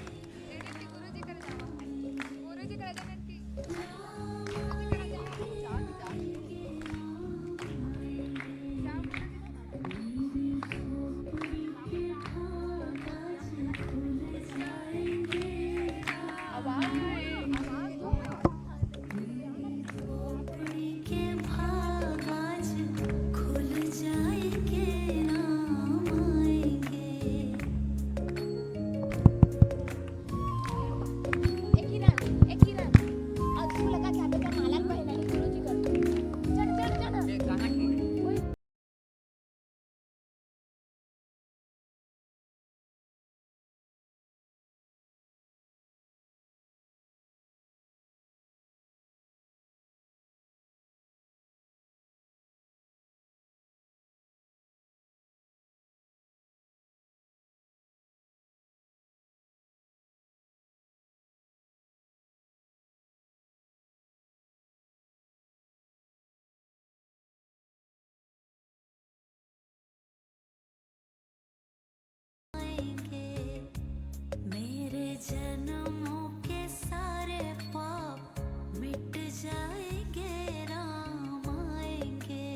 जाएंगे राम आएंगे,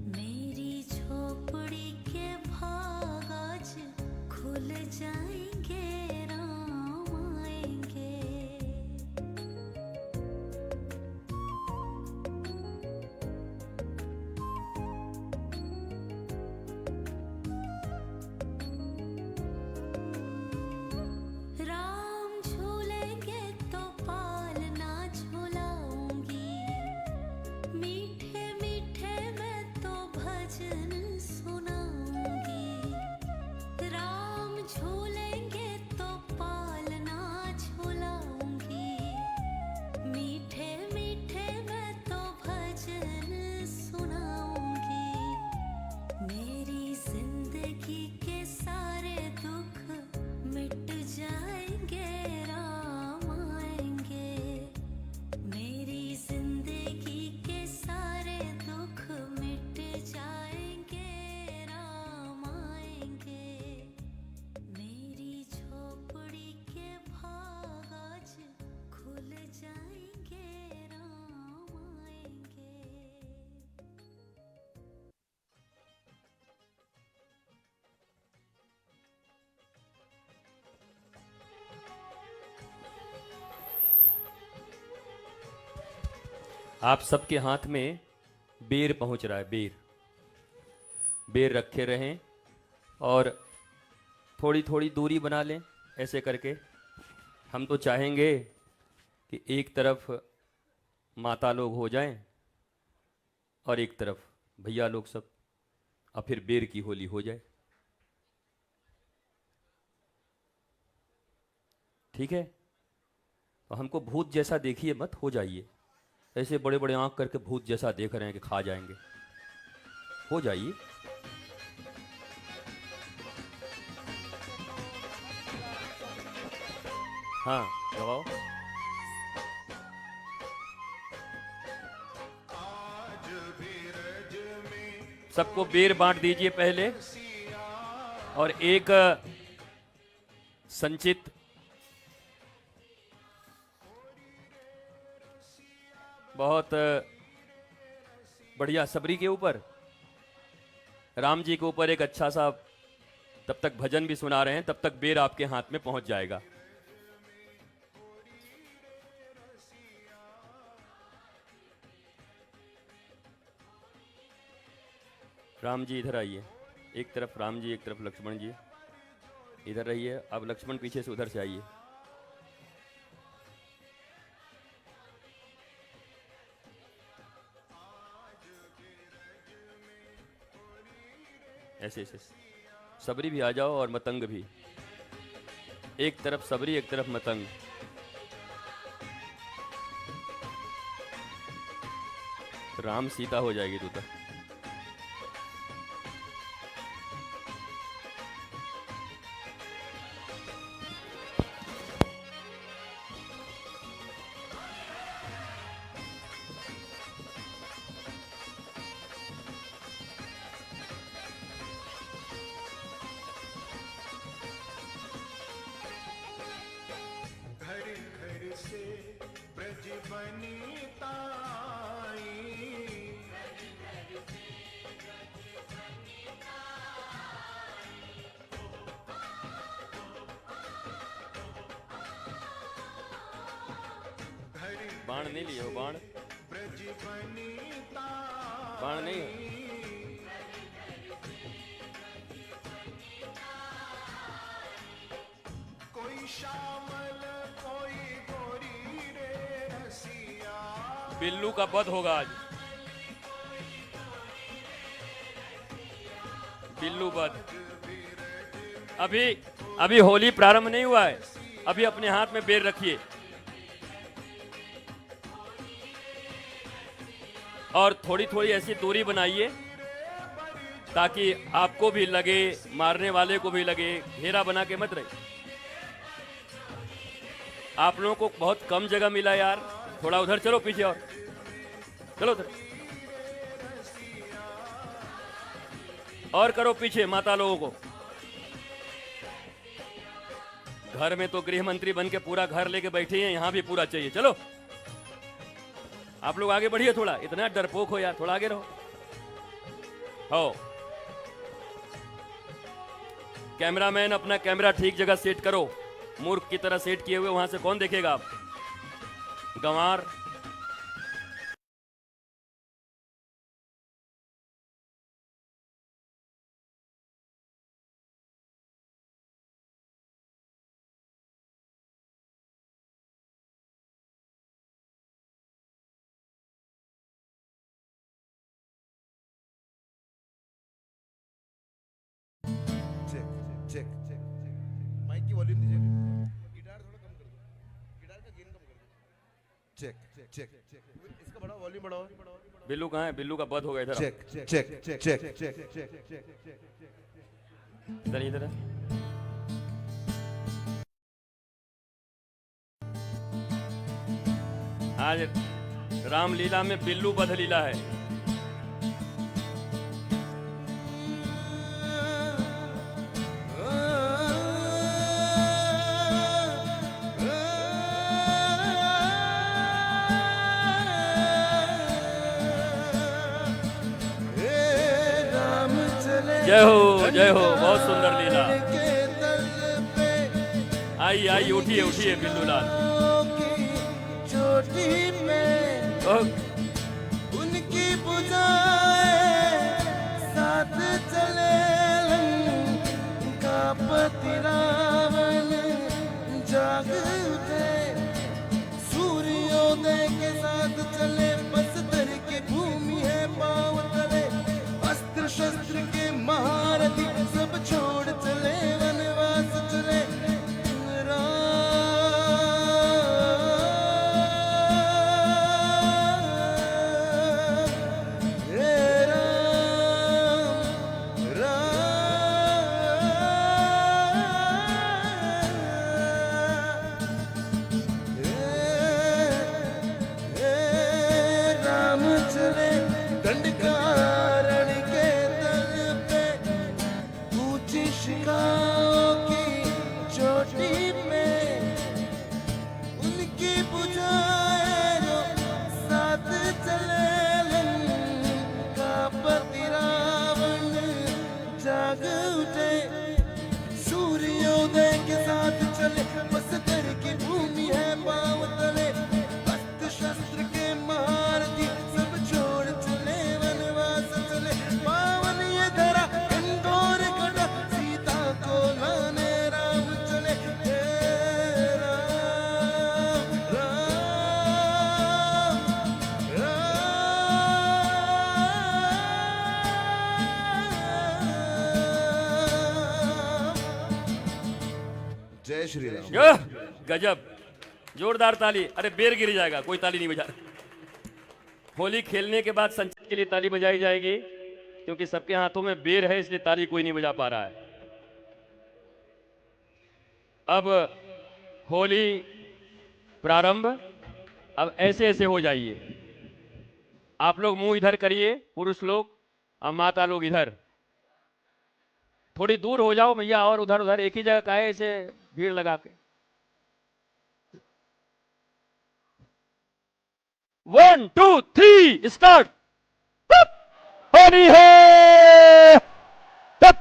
मेरी झोपड़ी के भाग आज खुल जाएंगे राम आएंगे। राम झूलेंगे तो पालना झूलाऊंगी, मीठे मीठे मैं तो भजन सुनाऊंगी। राम झूलेंगे तो पालना झूलाऊंगी, मीठे मीठे मैं तो भजन सुनाऊंगी। मेरी जिंदगी के सारे दुख मिट जाएंगे राम आएंगे, मेरी जिंदगी के सारे दुख मिट जाएंगे राम आएंगे, मेरी झोपड़ी के भाग आज खुल जाएंगे राम आएंगे। आप सबके हाथ में बेर पहुंच रहा है। बेर बेर रखे रहें और थोड़ी थोड़ी दूरी बना लें ऐसे करके। हम तो चाहेंगे कि एक तरफ माता लोग हो जाएं और एक तरफ भैया लोग सब, और फिर बेर की होली हो जाए। ठीक है? तो हमको भूत जैसा देखिए मत, हो जाइए। ऐसे बड़े बड़े आंख करके भूत जैसा देख रहे हैं कि खा जाएंगे, हो जाइए। हाँ दबाओ। सबको बेर बांट दीजिए पहले, और एक संचित बहुत बढ़िया सबरी के ऊपर, राम जी के ऊपर एक अच्छा सा, तब तक भजन भी सुना रहे हैं, तब तक बेर आपके हाथ में पहुंच जाएगा। राम जी इधर आइए, एक तरफ राम जी एक तरफ लक्ष्मण जी, इधर रहिए। अब लक्ष्मण पीछे से उधर से आइए। ऐसे ऐसे सबरी भी आ जाओ और मतंग भी, एक तरफ सबरी एक तरफ मतंग। राम सीता हो जाएगी तू तो। बाण नहीं लिए हो? बाण बाण नहीं है। बिल्लू का वध होगा आज, बिल्लू वध। अभी होली प्रारंभ नहीं हुआ है, अभी अपने हाथ में बेर रखिए और थोड़ी थोड़ी ऐसी दूरी बनाइए ताकि आपको भी लगे, मारने वाले को भी लगे। घेरा बना के मत रहे। आप लोगों को बहुत कम जगह मिला यार, थोड़ा उधर चलो, पीछे और चलो उधर और करो पीछे माता लोगों को। घर में तो गृह मंत्री बन के पूरा घर लेके बैठे हैं, यहां भी पूरा चाहिए। चलो आप लोग आगे बढ़िए थोड़ा, इतना डरपोक हो यार, थोड़ा आगे रहो। हो कैमरामैन अपना कैमरा ठीक जगह सेट करो, मूर्ख की तरह सेट किए हुए वहां से कौन देखेगा आप? गंवार। चेक चेक चेक माइक की वॉल्यूम दीजिए, गिटार थोड़ा कम कर दो, गिटार का गेन कम कर दो। चेक चेक चेक इसका बड़ा वॉल्यूम बढ़ाओ। बिल्लू कहाँ है? बिल्लू का बध हो गया इधर। Check check check check check check check check इधर इधर। आज रामलीला में बिल्लू बध लीला है। जय हो, बहुत सुंदर लीला। आई आई, उठिए उठिए बिल्लू लाल। चोटी में उनकी बुझाए साथ चले लंका पति रावण जाग उठे, सूर्योदय के साथ चले बस्तर की भूमि है पाँव तले, अस्त्र शस्त्र के महारथी सब छोड़ चले वनवास चले। राम चले दंडकारण्य के तल पे, ऊंची शिखाओं की चोटी में उनकी बुझाए साथ चले लंका पति रावण जाग उठे, सूर्योदय के साथ चले बस्तर की भूमि है पाँव तले, अस्त्र शस्त्र के महारथी सब छोड़ चले वनवास चले। पावन ये धरा इंदौर कटा, सीता को लाने राम चले। हे राम राम राम। जय श्री राम। यह, गजब, जोरदार ताली। अरे बेर गिर जाएगा, कोई ताली नहीं बजा। होली खेलने के बाद संचित के लिए ताली बजाई जाएगी, क्योंकि सबके हाथों में बेर है, इसलिए ताली कोई नहीं बजा पा रहा है। अब होली प्रारंभ। अब ऐसे ऐसे हो जाइए। आप लोग मुंह इधर करिए, पुरुष लोग, और माता लोग इधर। थोड़ी दूर हो जाओ भैया, और उधर उधर एक ही जगह का है, ऐसे भीड़ लगा के। 1 2 3 स्टार्ट। होली है। तप।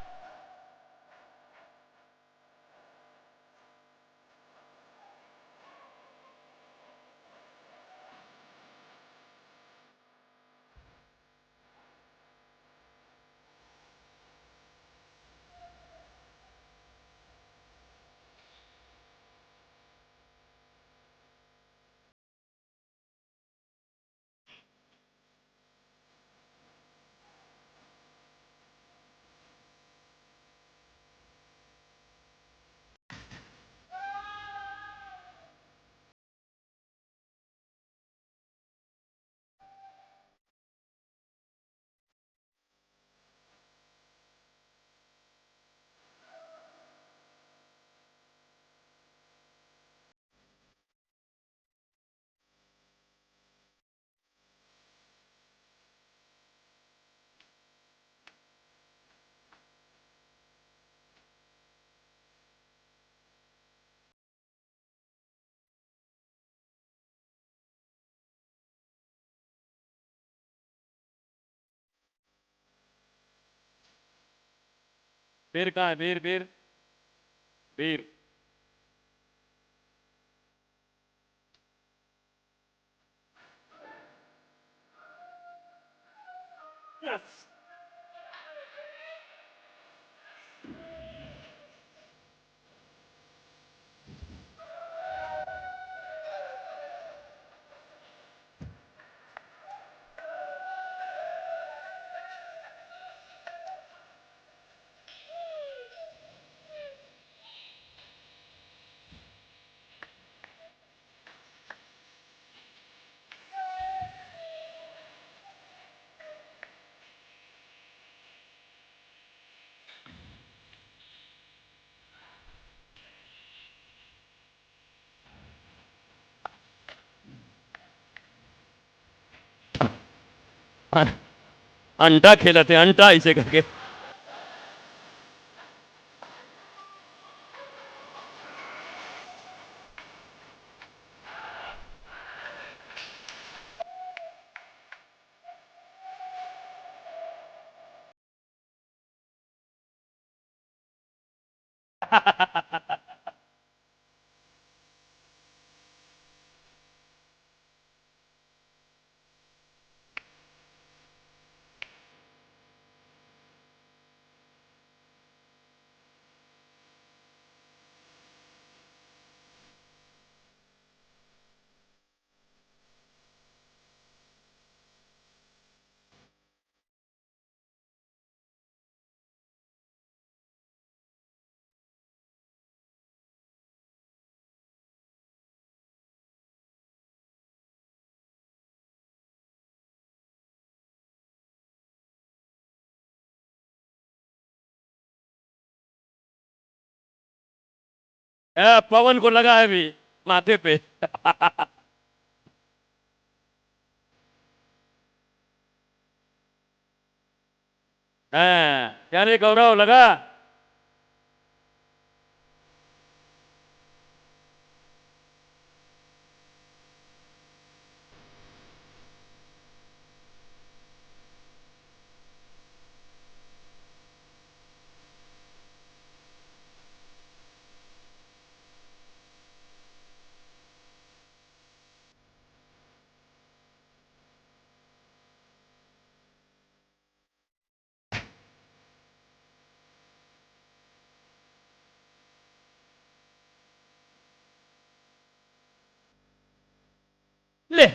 पेड़ कहाँ है? पेड़ पेड़ पेड़। अंटा खेला थे, अंटा इसे करके। पवन को लगा है भी माथे पे। क्या रे गौरव, लगा? ले,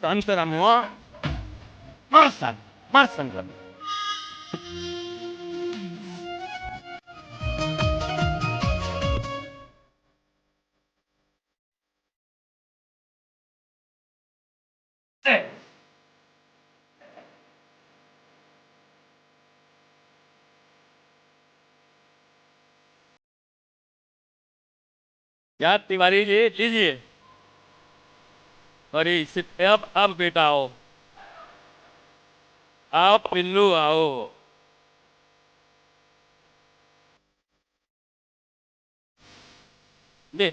tanto mua, masan, masan kan. क्या तिवारी जी, लीजिए। अरे इसे अब बेटा आओ, आओ पिल्लू आओ। ले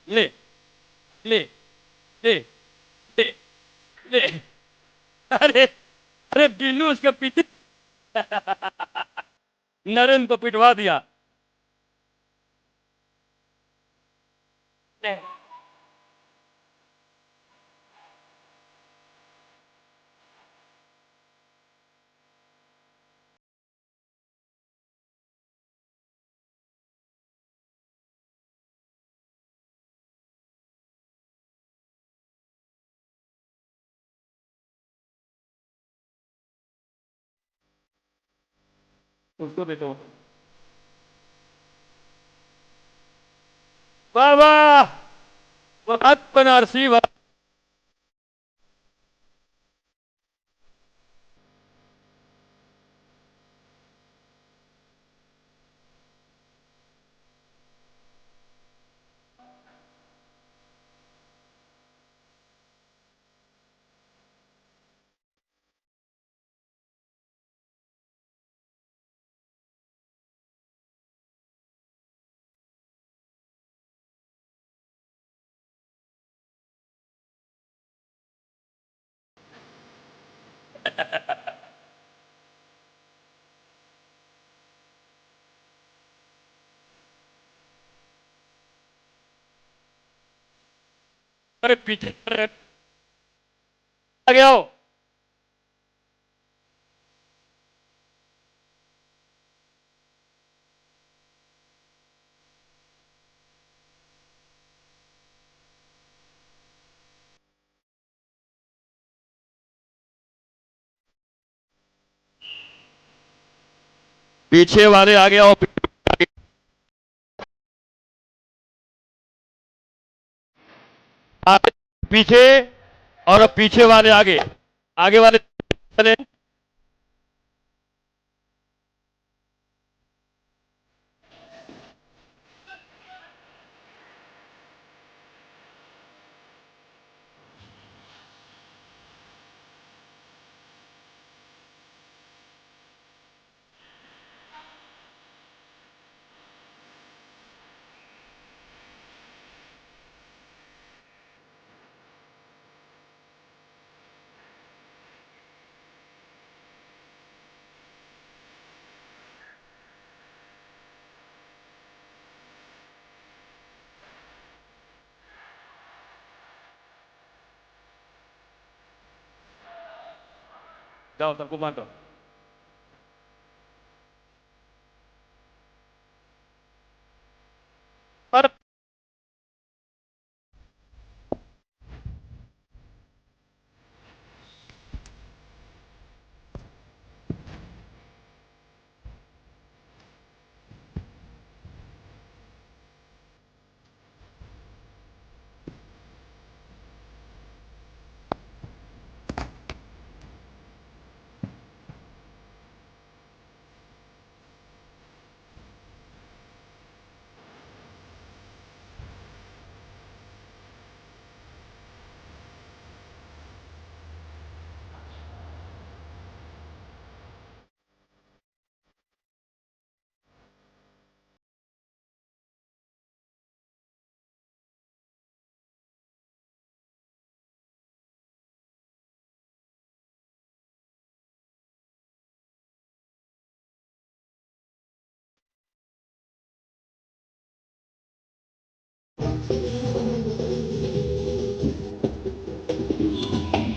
ले ले ले ले ले। अरे अरे बिल्लू उसके पीछे नरेंद्र को पिटवा दिया। ले। उसको दे दो। वाह वाह, वक़्त बनारसी वाह। अरे पीछे अरे आ गया हो। पीछे वाले आ गया हो। आगे पीछे और अब पीछे वाले आगे, आगे वाले चले। जाओ सबको बांटो। पर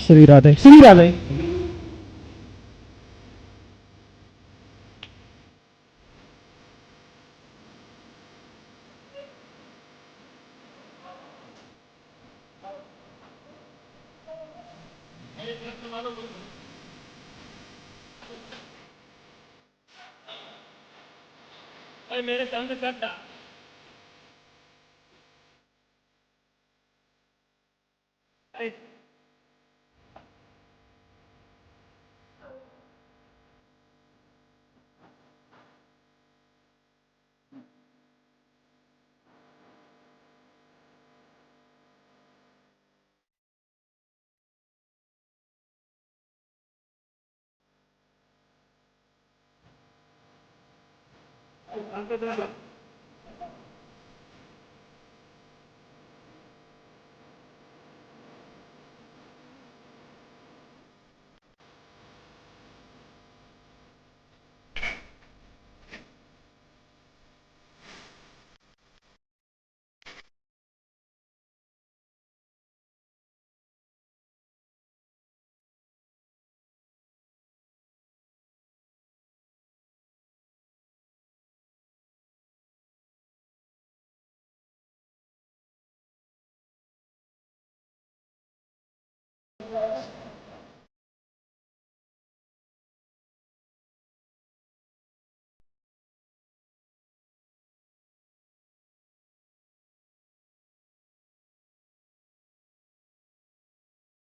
श्री राधे, श्री राधे। अरे मेरे सामने करता। अरे अंकल